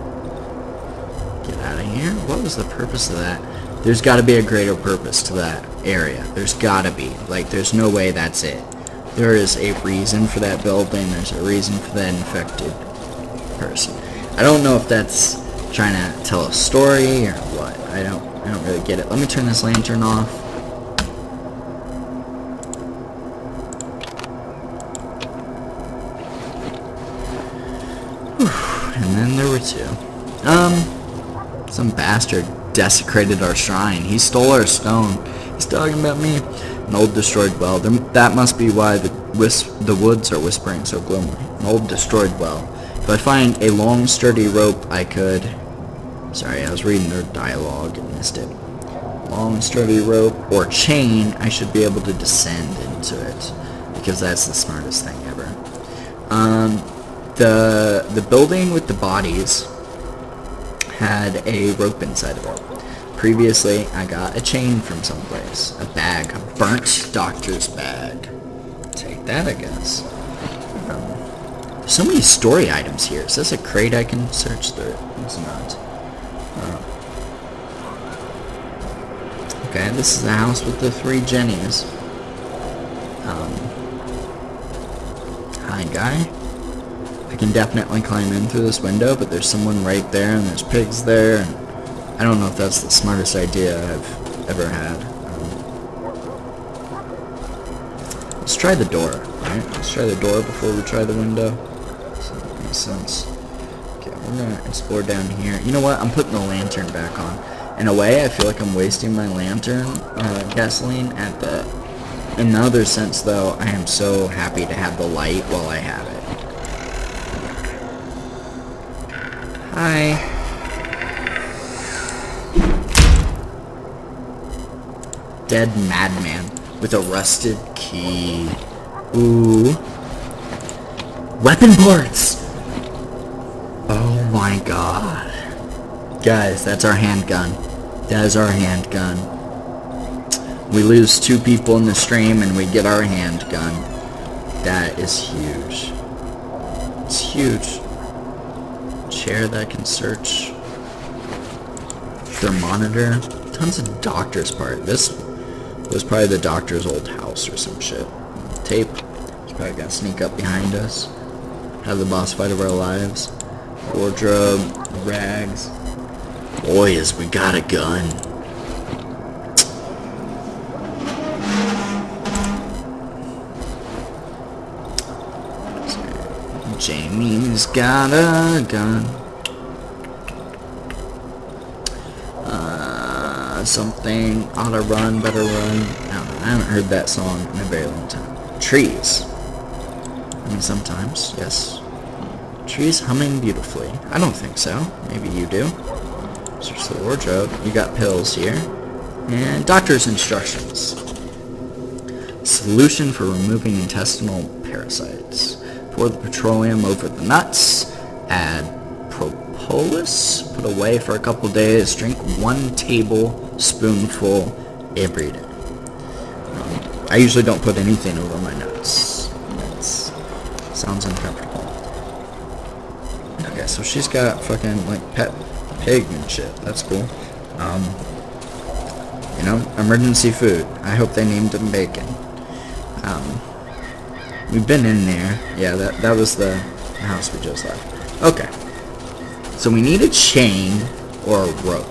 get out of here. What was the purpose of that? There's got to be a greater purpose to that area. There's got to be. Like, there's no way that's it. There is a reason for that building. There's a reason for that infected person. I don't know if that's trying to tell a story or what. I don't really get it. Let me turn this lantern off. And then there were two. Some bastard desecrated our shrine. He stole our stone. He's talking about me. An old destroyed well. That must be why the woods are whispering so gloomily. An old destroyed well. If I find a long sturdy rope, I could... Sorry, I was reading their dialogue and missed it. Long sturdy rope or chain, I should be able to descend into it. Because that's the smartest thing ever. The building with the bodies had a rope inside of it. Previously, I got a chain from someplace. A bag. A burnt doctor's bag. Take that, I guess. There's so many story items here. Is this a crate I can search through? It's not. Okay, this is the house with the 3 Jennies. Hi, guy. I can definitely climb in through this window, but there's someone right there, and there's pigs there, and I don't know if that's the smartest idea I've ever had. Let's try the door, right? Let's try the door before we try the window. So that makes sense. Okay, we're gonna explore down here. You know what? I'm putting the lantern back on. In a way, I feel like I'm wasting my lantern gasoline at the... In another sense, though, I am so happy to have the light while I have it. Hi. Dead madman with a rusted key. Ooh. Weapon parts! Oh my god. Guys, that's our handgun. That is our handgun. We lose 2 people in the stream and we get our handgun. That is huge. It's huge. Chair that can search. Thermometer. Tons of doctor's part. This was probably the doctor's old house or some shit. Tape. He's probably gonna sneak up behind us. Have the boss fight of our lives. Wardrobe. Rags. Boys, we got a gun. Jamie's got a gun. Something ought to run, better run. I don't know. I haven't heard that song in a very long time. Trees. I mean, sometimes, yes. Trees humming beautifully. I don't think so. Maybe you do. Search the wardrobe. You got pills here. And doctor's instructions. Solution for removing intestinal parasites. Pour the petroleum over the nuts. Add propolis. Put away for a couple days. Drink 1 tablespoonful every day. I usually don't put anything over my nuts. That sounds uncomfortable. Okay, so she's got fucking like pet pig and shit. That's cool. You know, emergency food. I hope they named them bacon. We've been in there. Yeah, that was the house we just left. Okay. So we need a chain or a rope.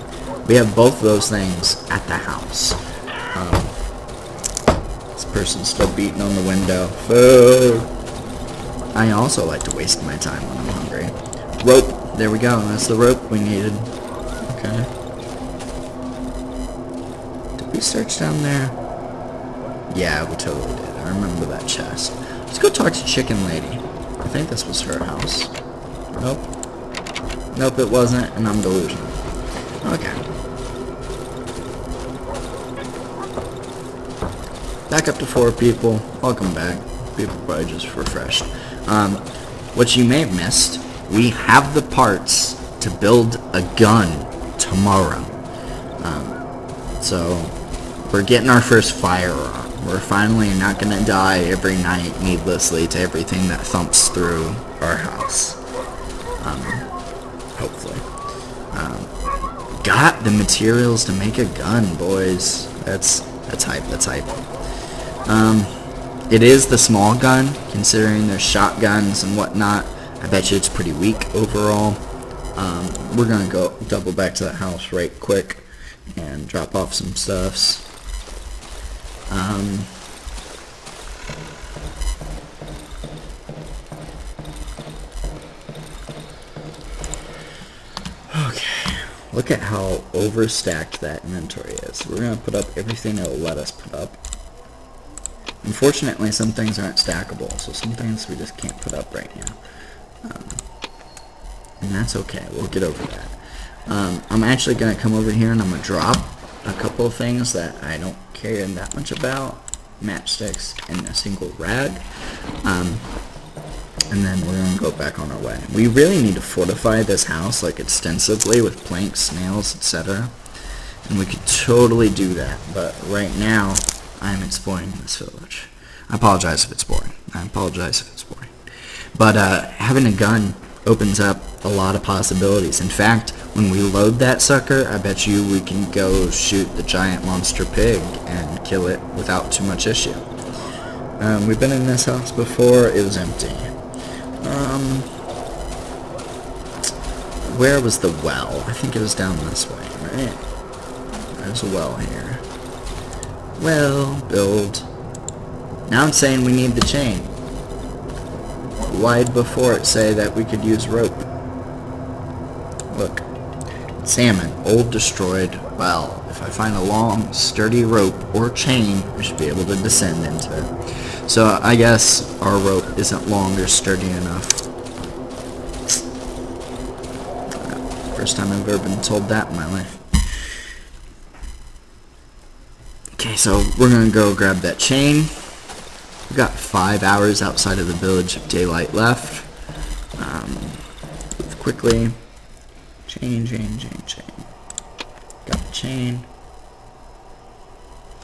We have both of those things at the house. This person's still beating on the window. Food. I also like to waste my time when I'm hungry. Rope. There we go. That's the rope we needed. Okay. Did we search down there? Yeah, we totally did. I remember that chest. Let's go talk to Chicken Lady. I think this was her house. Nope. Nope, it wasn't, and I'm delusional. Okay. Back up to 4 people. Welcome back. People probably just refreshed. What you may have missed, we have the parts to build a gun tomorrow. So, we're getting our first firearm. We're finally not going to die every night needlessly to everything that thumps through our house. Hopefully. Got the materials to make a gun, boys. That's hype, that's hype. It is the small gun, considering there's shotguns and whatnot. I bet you it's pretty weak overall. We're gonna go double back to the house right quick and drop off some stuffs. Okay, look at how overstacked that inventory is. We're gonna put up everything it'll let us put up. Unfortunately, some things aren't stackable, so some things we just can't put up right now. And that's okay, we'll get over that. I'm actually going to come over here and I'm going to drop a couple of things that I don't care that much about. Matchsticks and a single rag. And then we're going to go back on our way. We really need to fortify this house like extensively with planks, nails, etc. And we could totally do that, but right now I'm exploring this village. I apologize if it's boring. But having a gun opens up a lot of possibilities. In fact, when we load that sucker, I bet you we can go shoot the giant monster pig and kill it without too much issue. We've been in this house before. It was empty. Where was the well? I think it was down this way, right? There's a well here. Well, build. Now it's saying we need the chain. Why'd before it say that we could use rope? Look. Salmon. Old destroyed well. If I find a long, sturdy rope or chain, I should be able to descend into it. So I guess our rope isn't long or sturdy enough. First time I've ever been told that in my life. Okay, so we're gonna go grab that chain. We've got 5 hours outside of the village of daylight left. Move quickly. Chain. Got the chain.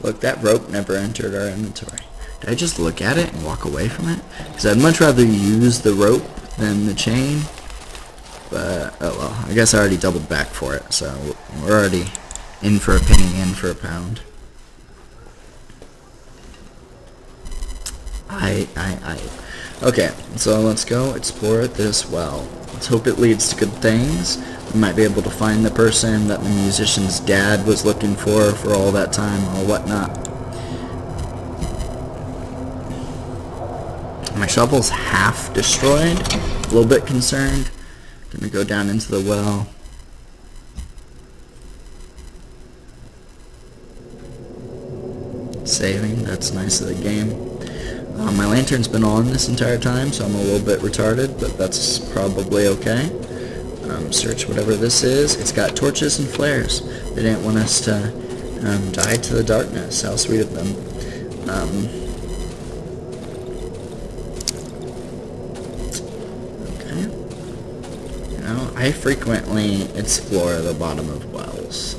Look, that rope never entered our inventory. Did I just look at it and walk away from it? Because I'd much rather use the rope than the chain. But, oh well, I guess I already doubled back for it, so we're already in for a penny, in for a pound. Okay, so let's go explore this well. Let's hope it leads to good things. We might be able to find the person that the musician's dad was looking for all that time or whatnot. My shovel's half destroyed. A little bit concerned. Gonna go down into the well. Saving, that's nice of the game. My lantern's been on this entire time, so I'm a little bit retarded, but that's probably okay. Search whatever this is. It's got torches and flares. They didn't want us to die to the darkness. How sweet of them. Okay. You know, I frequently explore the bottom of wells.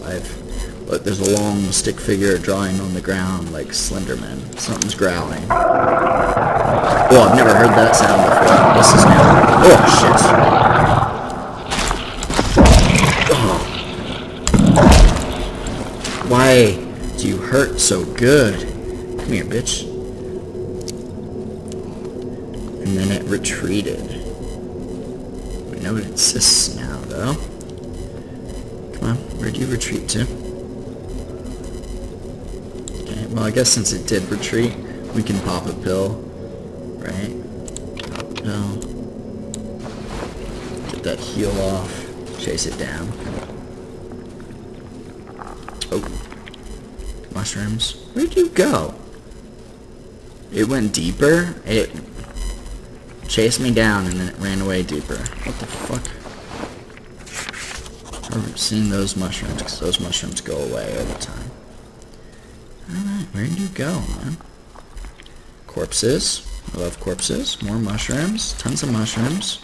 Look, there's a long stick figure drawing on the ground like Slenderman. Something's growling. Oh, I've never heard that sound before. This is new. Oh, shit. Oh. Why do you hurt so good? Come here, bitch. And then it retreated. We know it exists now, though. Come on, where'd you retreat to? Well, I guess since it did retreat, we can pop a pill, right? Pop a pill. Get that heal off. Chase it down. Oh. Come mushrooms. Where'd you go? It went deeper? It chased me down and then it ran away deeper. What the fuck? I've seen those mushrooms, because those mushrooms go away over time. Alright, where'd you go, man? Corpses. I love corpses. More mushrooms. Tons of mushrooms.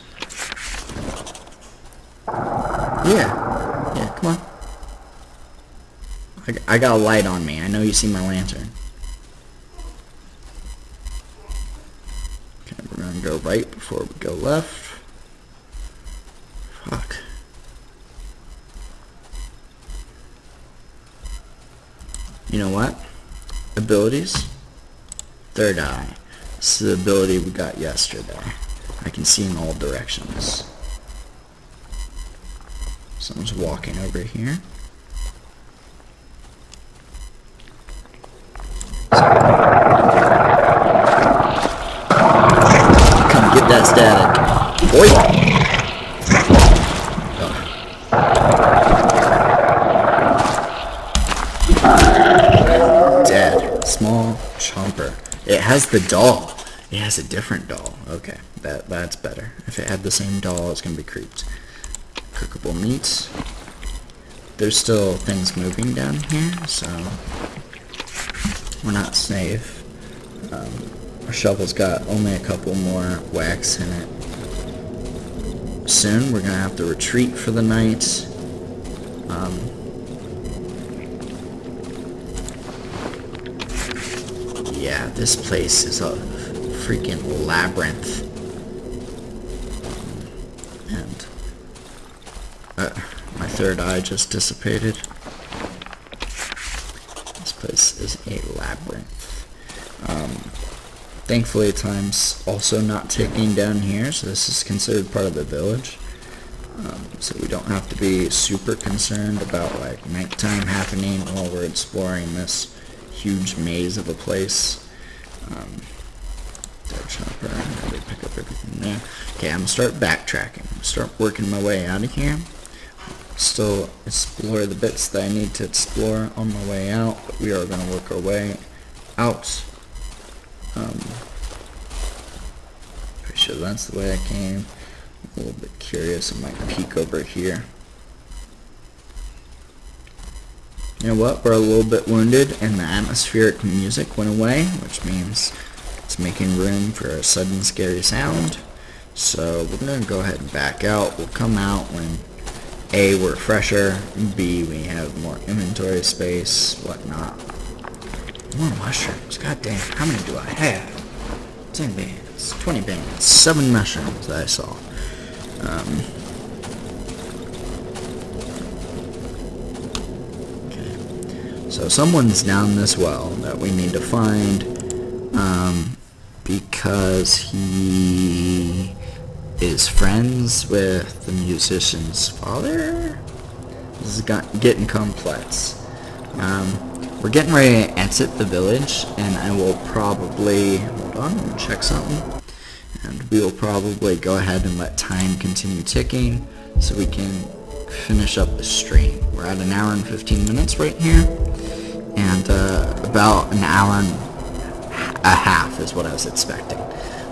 Yeah. Yeah, come on. I got a light on me. I know you see my lantern. Okay, we're gonna go right before we go left. Fuck. You know what? Abilities. Third eye. This is the ability we got yesterday. I can see in all directions. Someone's walking over here. Come get that static. Boy! Oh. Dead. Small chomper. It has the doll. It has a different doll. Okay, that's better. If it had the same doll, it's gonna be creeped. Cookable meat. There's still things moving down here, so we're not safe. Our shovel's got only a couple more wax in it. Soon we're gonna have to retreat for the night. Yeah, this place is a freaking labyrinth. And my third eye just dissipated. This place is a labyrinth. Thankfully, time's also not ticking down here, so this is considered part of the village. So we don't have to be super concerned about like nighttime happening while we're exploring this huge maze of a place. Dead chopper, I did pick up everything there. Okay, I'm gonna start backtracking. I'm gonna start working my way out of here. Still explore the bits that I need to explore on my way out, but we are gonna work our way out. Pretty sure that's the way I came. I'm a little bit curious. I might peek over here. You know what? We're a little bit wounded, and the atmospheric music went away, which means it's making room for a sudden scary sound. So we're gonna go ahead and back out. We'll come out when A, we're fresher, B, we have more inventory space, whatnot. More mushrooms. God damn, how many do I have? 10 bands, 20 bands, 7 mushrooms that I saw. Okay. So someone's down this well that we need to find, because he is friends with the musician's father? This is getting complex. We're getting ready to exit the village, and I will probably, hold on, I'm gonna check something, and we will probably go ahead and let time continue ticking so we can finish up the stream. We're at 1 hour and 15 minutes right here, and about 1 hour and a half is what I was expecting.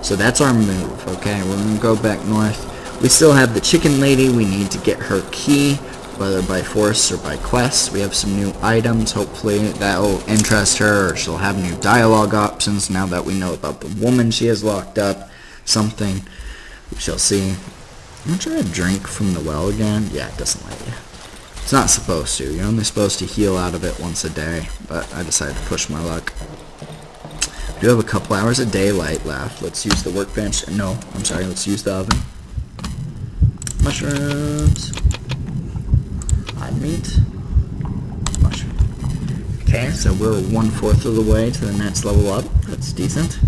So that's our move, okay? We're gonna go back north. We still have the chicken lady. We need to get her key, whether by force or by quest. We have some new items. Hopefully that will interest her, or she'll have new dialogue options now that we know about the woman she has locked up. Something. We shall see. I'm gonna try to drink from the well again. Yeah, it doesn't let you. It's not supposed to. You're only supposed to heal out of it once a day, but I decided to push my luck. We do have a couple hours of daylight left. Let's use the workbench. No, I'm sorry, let's use the oven. Mushrooms. Odd meat. Mushroom. Okay, so we're 1/4 of the way to the next level up. That's decent.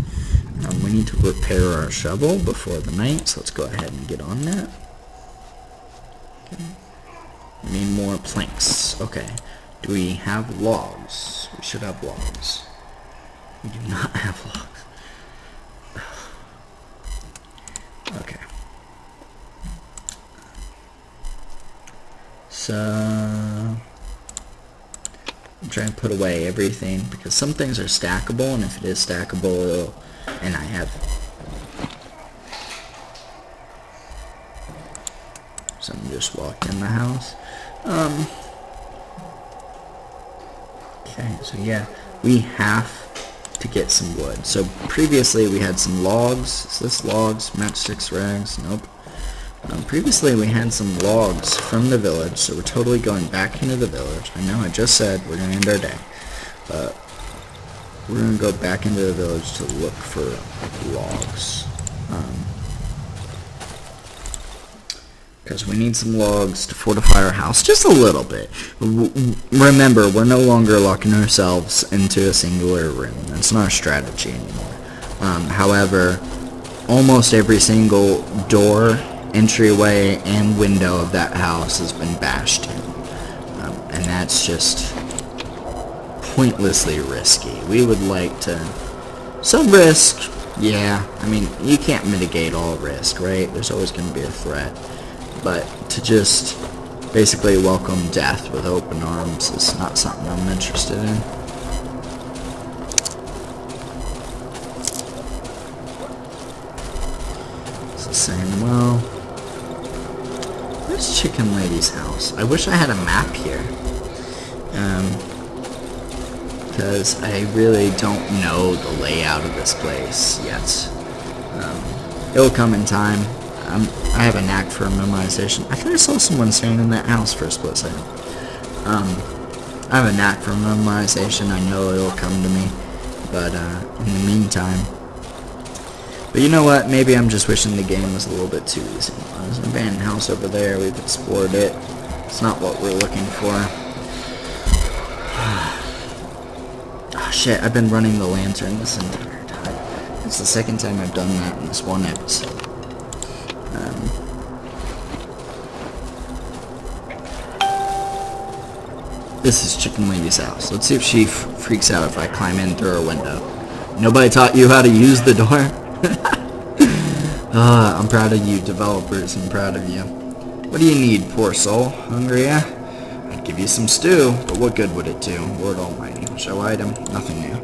We need to repair our shovel before the night, so let's go ahead and get on that. Okay. We need more planks. Okay. Do we have logs? We should have logs. We do not have logs. Okay. So I'm try and put away everything, because some things are stackable, and if it is stackable, and I have someone just walked in the house. Okay, so yeah, we have to get some wood. So previously we had some logs. Is this logs? Matchsticks, rags? Nope. Previously we had some logs from the village, so we're totally going back into the village. I know I just said we're going to end our day, but we're going to go back into the village to look for logs. Because we need some logs to fortify our house just a little bit. Remember, we're no longer locking ourselves into a singular room. That's not our strategy anymore. However, almost every single door, entryway, and window of that house has been bashed in. And that's just pointlessly risky. We would like to... Some risk, yeah. I mean, you can't mitigate all risk, right? There's always going to be a threat. But to just basically welcome death with open arms is not something I'm interested in. So saying, well, where's Chicken Lady's house? I wish I had a map here. Because I really don't know the layout of this place yet. It'll come in time. I have a knack for memorization. I thought I saw someone standing in that house for a split second. I have a knack for memorization. I know it'll come to me. But in the meantime... But you know what? Maybe I'm just wishing the game was a little bit too easy. There's an abandoned house over there. We've explored it. It's not what we're looking for. Oh shit, I've been running the lantern this entire time. It's the second time I've done that in this one episode. This is Chicken Lady's house. Let's see if she freaks out if I climb in through her window. Nobody taught you how to use the door? I'm proud of you, developers. I'm proud of you. What do you need, poor soul? Hungry, yeah? I'd give you some stew, but what good would it do? Lord Almighty. Show item? Nothing new.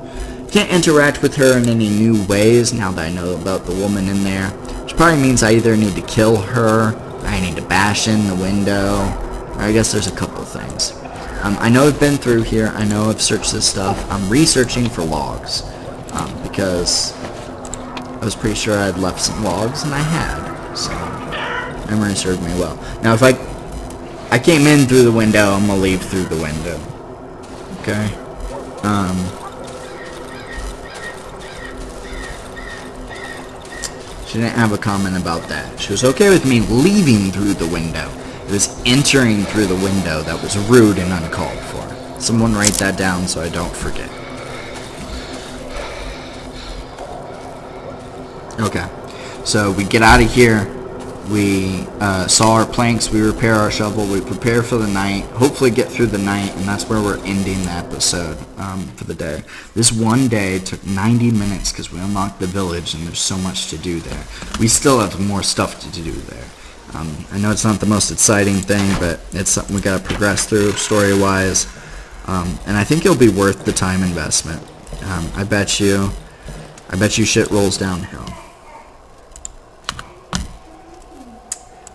Can't interact with her in any new ways now that I know about the woman in there. Which probably means I either need to kill her, or I need to bash in the window, or I guess there's a couple things. I know I've been through here. I know I've searched this stuff. I'm researching for logs. Because I was pretty sure I'd left some logs, and I had. So, memory served me well. Now, if I came in through the window, I'm gonna leave through the window. Okay? She didn't have a comment about that. She was okay with me leaving through the window. It was entering through the window that was rude and uncalled for. Someone write that down so I don't forget. Okay, so we get out of here. We saw our planks. We repair our shovel. We prepare for the night. Hopefully get through the night, and that's where we're ending the episode for the day. This one day took 90 minutes because we unlocked the village, and there's so much to do there. We still have more stuff to do there. I know it's not the most exciting thing, but it's something we gotta progress through story-wise, and I think it'll be worth the time investment. I bet you shit rolls downhill.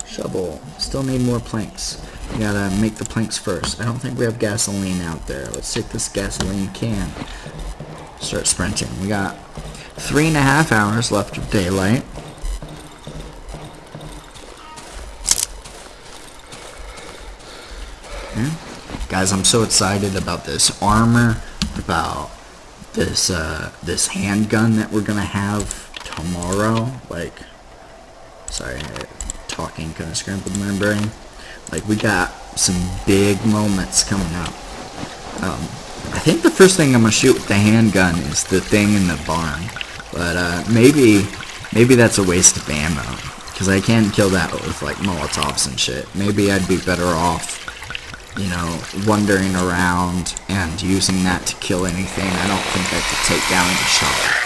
Shovel. Still need more planks. We gotta make the planks first. I don't think we have gasoline out there. Let's take this gasoline can. Start sprinting. We got 3.5 hours left of daylight. Yeah. Guys, I'm so excited about this armor, about this handgun that we're gonna have tomorrow. Like, sorry, talking kind of scrambled my brain. Like, we got some big moments coming up. I think the first thing I'm gonna shoot with the handgun is the thing in the barn, but maybe that's a waste of ammo, because I can't kill that with like Molotovs and shit. Maybe I'd be better off, you know, wandering around and using that to kill anything. I don't think I could take down the shot.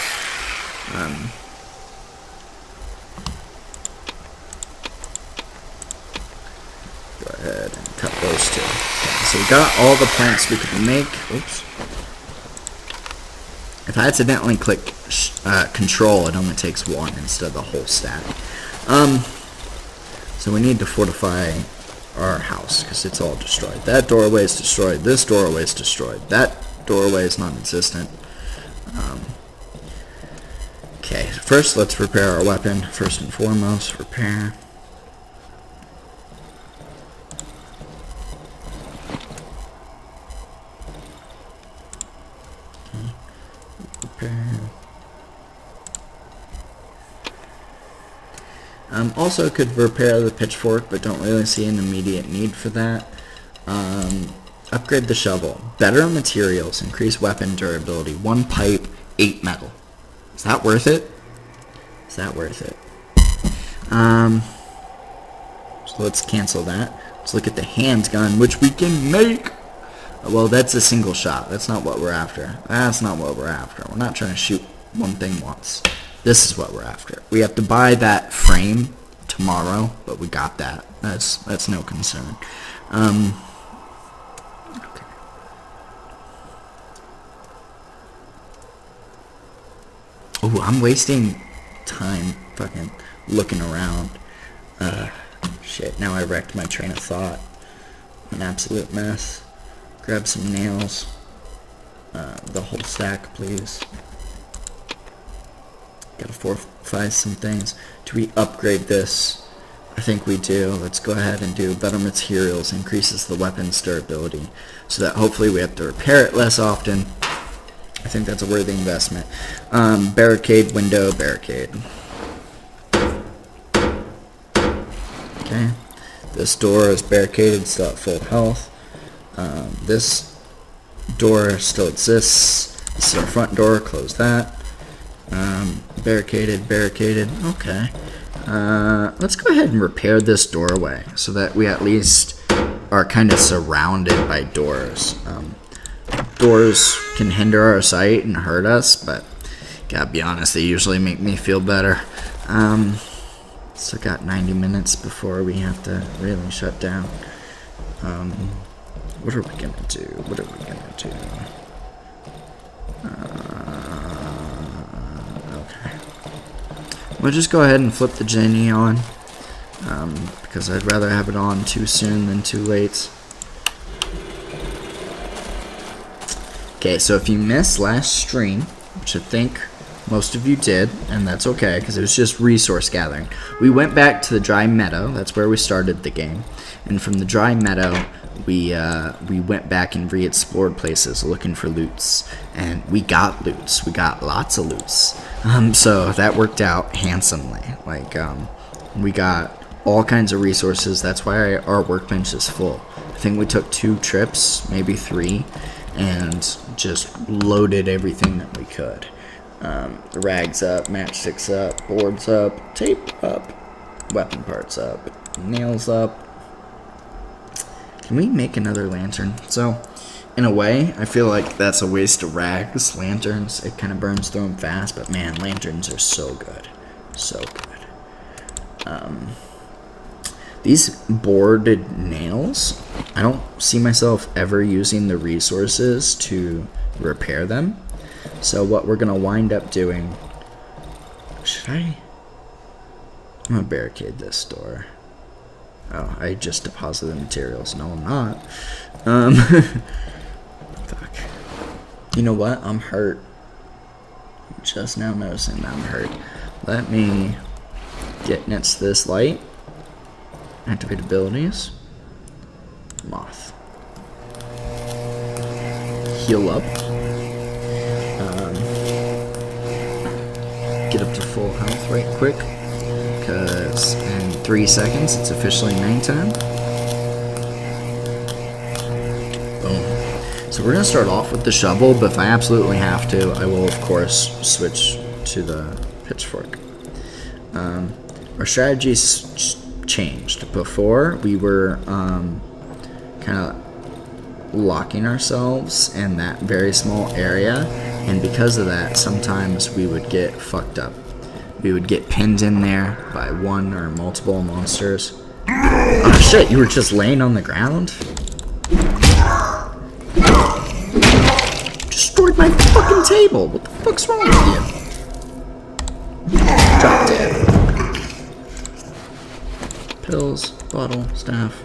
Go ahead and cut those two. Okay, so we got all the planks we could make. Oops. If I accidentally click control, it only takes one instead of the whole stack. So we need to fortify our house because it's all destroyed. That doorway is destroyed. This doorway is destroyed. That doorway is non-existent. Okay, first let's repair our weapon. First and foremost, repair. Also could repair the pitchfork, but don't really see an immediate need for that. Upgrade the shovel. Better materials, increase weapon durability. 1 pipe, 8 metal. Is that worth it? Is that worth it? So let's cancel that. Let's look at the handgun, which we can make. Well, that's a single shot. That's not what we're after. That's not what we're after. We're not trying to shoot one thing once. This is what we're after. We have to buy that frame tomorrow, but we got that. That's no concern. Okay. Oh, I'm wasting time fucking looking around. Shit, now I wrecked my train of thought. An absolute mess. Grab some nails. The whole stack, please. Gotta fortify some things. Do we upgrade this? I think we do. Let's go ahead and do better materials. Increases the weapon's durability. So that hopefully we have to repair it less often. I think that's a worthy investment. Barricade, window, barricade. Okay. This door is barricaded, still at full health. This door still exists. This is our front door, close that. Barricaded, barricaded, okay. Let's go ahead and repair this doorway so that we at least are kind of surrounded by doors. Doors can hinder our sight and hurt us, but gotta be honest, they usually make me feel better. Still got 90 minutes before we have to really shut down. What are we gonna do? What are we gonna do? Okay. We'll just go ahead and flip the genie on, because I'd rather have it on too soon than too late. Okay, so if you missed last stream, which I think most of you did, and that's okay, because it was just resource gathering. We went back to the dry meadow. That's where we started the game. And from the dry meadow, we went back and re-explored places looking for loots. And we got loots. We got lots of loots. So that worked out handsomely. Like, we got all kinds of resources. That's why our workbench is full. I think we took 2 trips, maybe 3, and just loaded everything that we could. Rags up, matchsticks up, boards up, tape up, weapon parts up, nails up. Can we make another lantern? So, in a way, I feel like that's a waste of rags. Lanterns, it kind of burns through them fast, but man, lanterns are so good. So good. These boarded nails, I don't see myself ever using the resources to repair them. So what we're going to wind up doing... I'm going to barricade this door. Oh, I just deposited materials. No, I'm not. Fuck. You know what? I'm hurt. I'm just now noticing that I'm hurt. Let me get next to this light. Activate abilities. Moth. Heal up. Get up to full health right quick, because in 3 seconds it's officially nighttime. Boom. So we're going to start off with the shovel, but if I absolutely have to, I will of course switch to the pitchfork. Our strategy's changed. Before, we were kind of locking ourselves in that very small area, and because of that, sometimes we would get fucked up. We would get pinned in there by one or multiple monsters. Oh shit, you were just laying on the ground? Destroyed my fucking table. What the fuck's wrong with you? Drop dead. Pills, bottle, staff.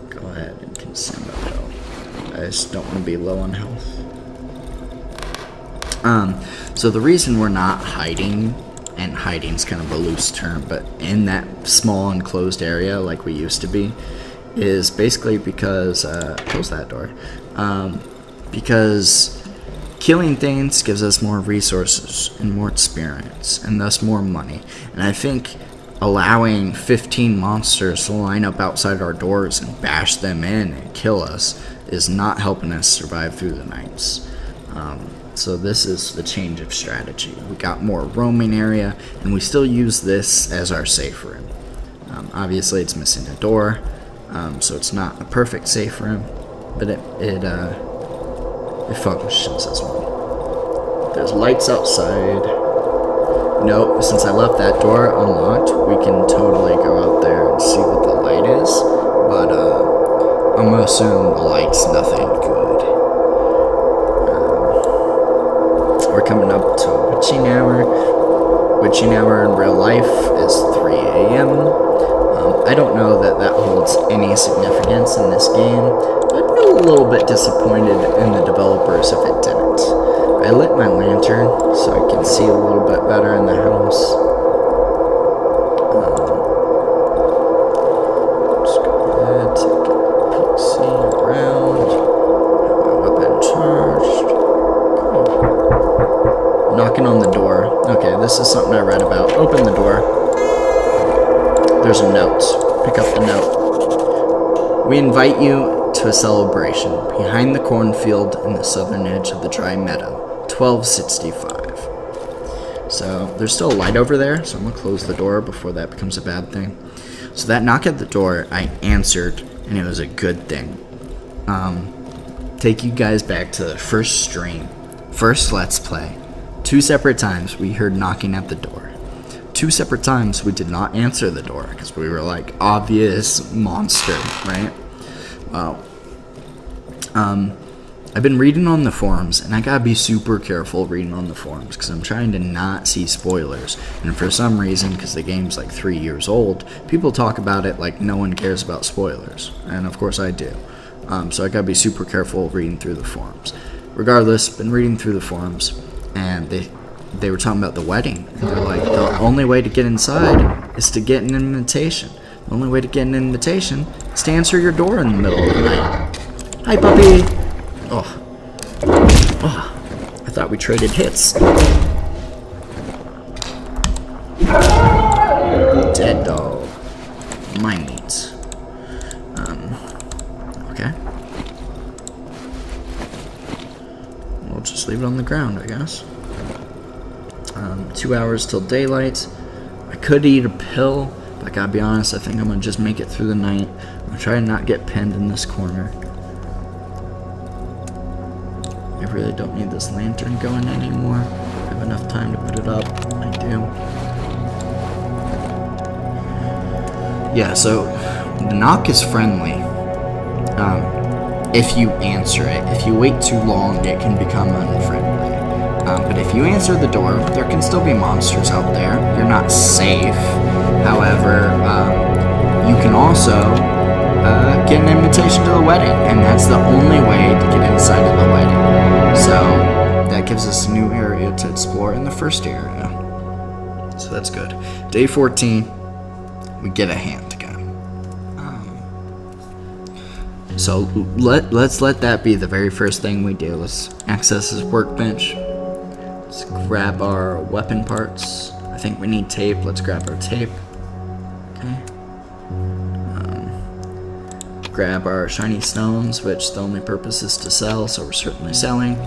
Go ahead and consume a pill. I just don't want to be low on health. So the reason we're not hiding, and hiding's kind of a loose term, but in that small enclosed area like we used to be, is basically because, close that door, because killing things gives us more resources and more experience, and thus more money. And I think allowing 15 monsters to line up outside our doors and bash them in and kill us is not helping us survive through the nights. So this is the change of strategy. We got more roaming area, and we still use this as our safe room. Obviously, it's missing a door, so it's not a perfect safe room, but it functions as one. There's lights outside. Nope, since I left that door unlocked, we can totally go out there and see what the light is, but I'm gonna assume the light's nothing good. We're coming up to witching hour. Witching hour in real life is 3 a.m. I don't know that that holds any significance in this game. I'd be a little bit disappointed in the developers if it didn't. I lit my lantern so I can see a little bit better in the house. Just go ahead, take a peek, see around. Have my weapon charged. Knocking on the door. Okay, this is something I read about. Open the door. There's a note. Pick up the note. We invite you to a celebration behind the cornfield in the southern edge of the dry meadow. 1265. So there's still a light over there, so I'm gonna close the door before that becomes a bad thing. So that knock at the door, I answered, and it was a good thing. Take you guys back to the first stream, first Let's Play. 2 separate times we heard knocking at the door. 2 separate times we did not answer the door because we were like, obvious monster, right? Well, I've been reading on the forums, and I gotta be super careful reading on the forums because I'm trying to not see spoilers. And for some reason, because the game's like 3 years old, people talk about it like no one cares about spoilers. And of course I do. So I gotta be super careful reading through the forums. Regardless, been reading through the forums, and they were talking about the wedding. And they're like, the only way to get inside is to get an invitation. The only way to get an invitation is to answer your door in the middle of the night. Hi, puppy! Oh, I thought we traded hits. Dead dog. My meat. Okay. We'll just leave it on the ground, I guess. 2 hours till daylight. I could eat a pill, but I gotta be honest, I think I'm gonna just make it through the night. I'm gonna try to not get pinned in this corner. I really don't need this lantern going anymore. I have enough time to put it up. I do. Yeah, so the knock is friendly. If you answer it. If you wait too long, it can become unfriendly. But if you answer the door, there can still be monsters out there. You're not safe. However, you can also get an invitation to the wedding, and that's the only way to get inside of the wedding. So that gives us a new area to explore in the first area. So that's good. Day 14, we get a hand gun. So let's let that be the very first thing we do. Let's access this workbench. Let's grab our weapon parts. I think we need tape. Let's grab our tape. Okay. Grab our shiny stones, which the only purpose is to sell, so we're certainly selling.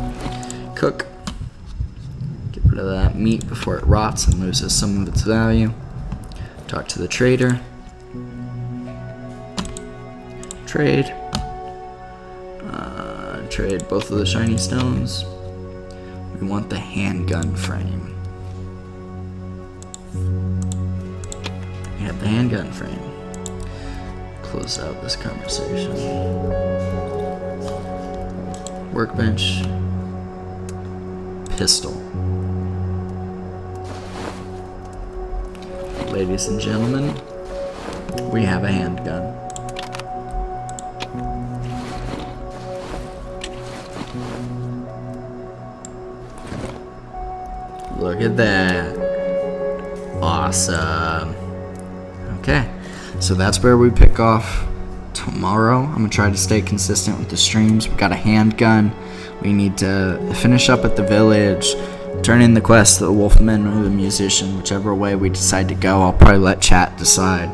Cook. Get rid of that meat before it rots and loses some of its value. Talk to the trader. Trade. Trade both of the shiny stones. We want the handgun frame. handgun frame. Close out this conversation. Workbench. Pistol. Ladies and gentlemen, we have a handgun. Look at that. Awesome. Okay, so that's where we pick off tomorrow. I'm gonna try to stay consistent with the streams. We got a handgun. We need to finish up at the village, turn in the quest to the Wolfman or the musician, whichever way we decide to go. I'll probably let chat decide.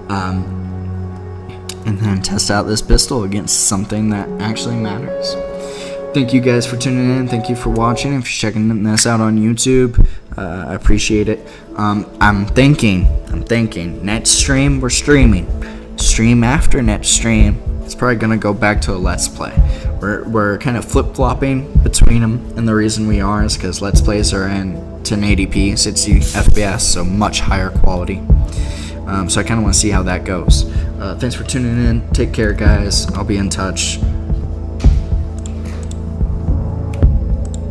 And then test out this pistol against something that actually matters. Thank you guys for tuning in. Thank you for watching. If you're checking this out on YouTube, I appreciate it. I'm thinking next stream we're streaming. Stream after next stream, it's probably gonna go back to a Let's Play. We're kind of flip-flopping between them, and the reason we are is because Let's Plays are in 1080p, 60 FPS, so much higher quality. So I kind of want to see how that goes. Thanks for tuning in. Take care, guys. I'll be in touch.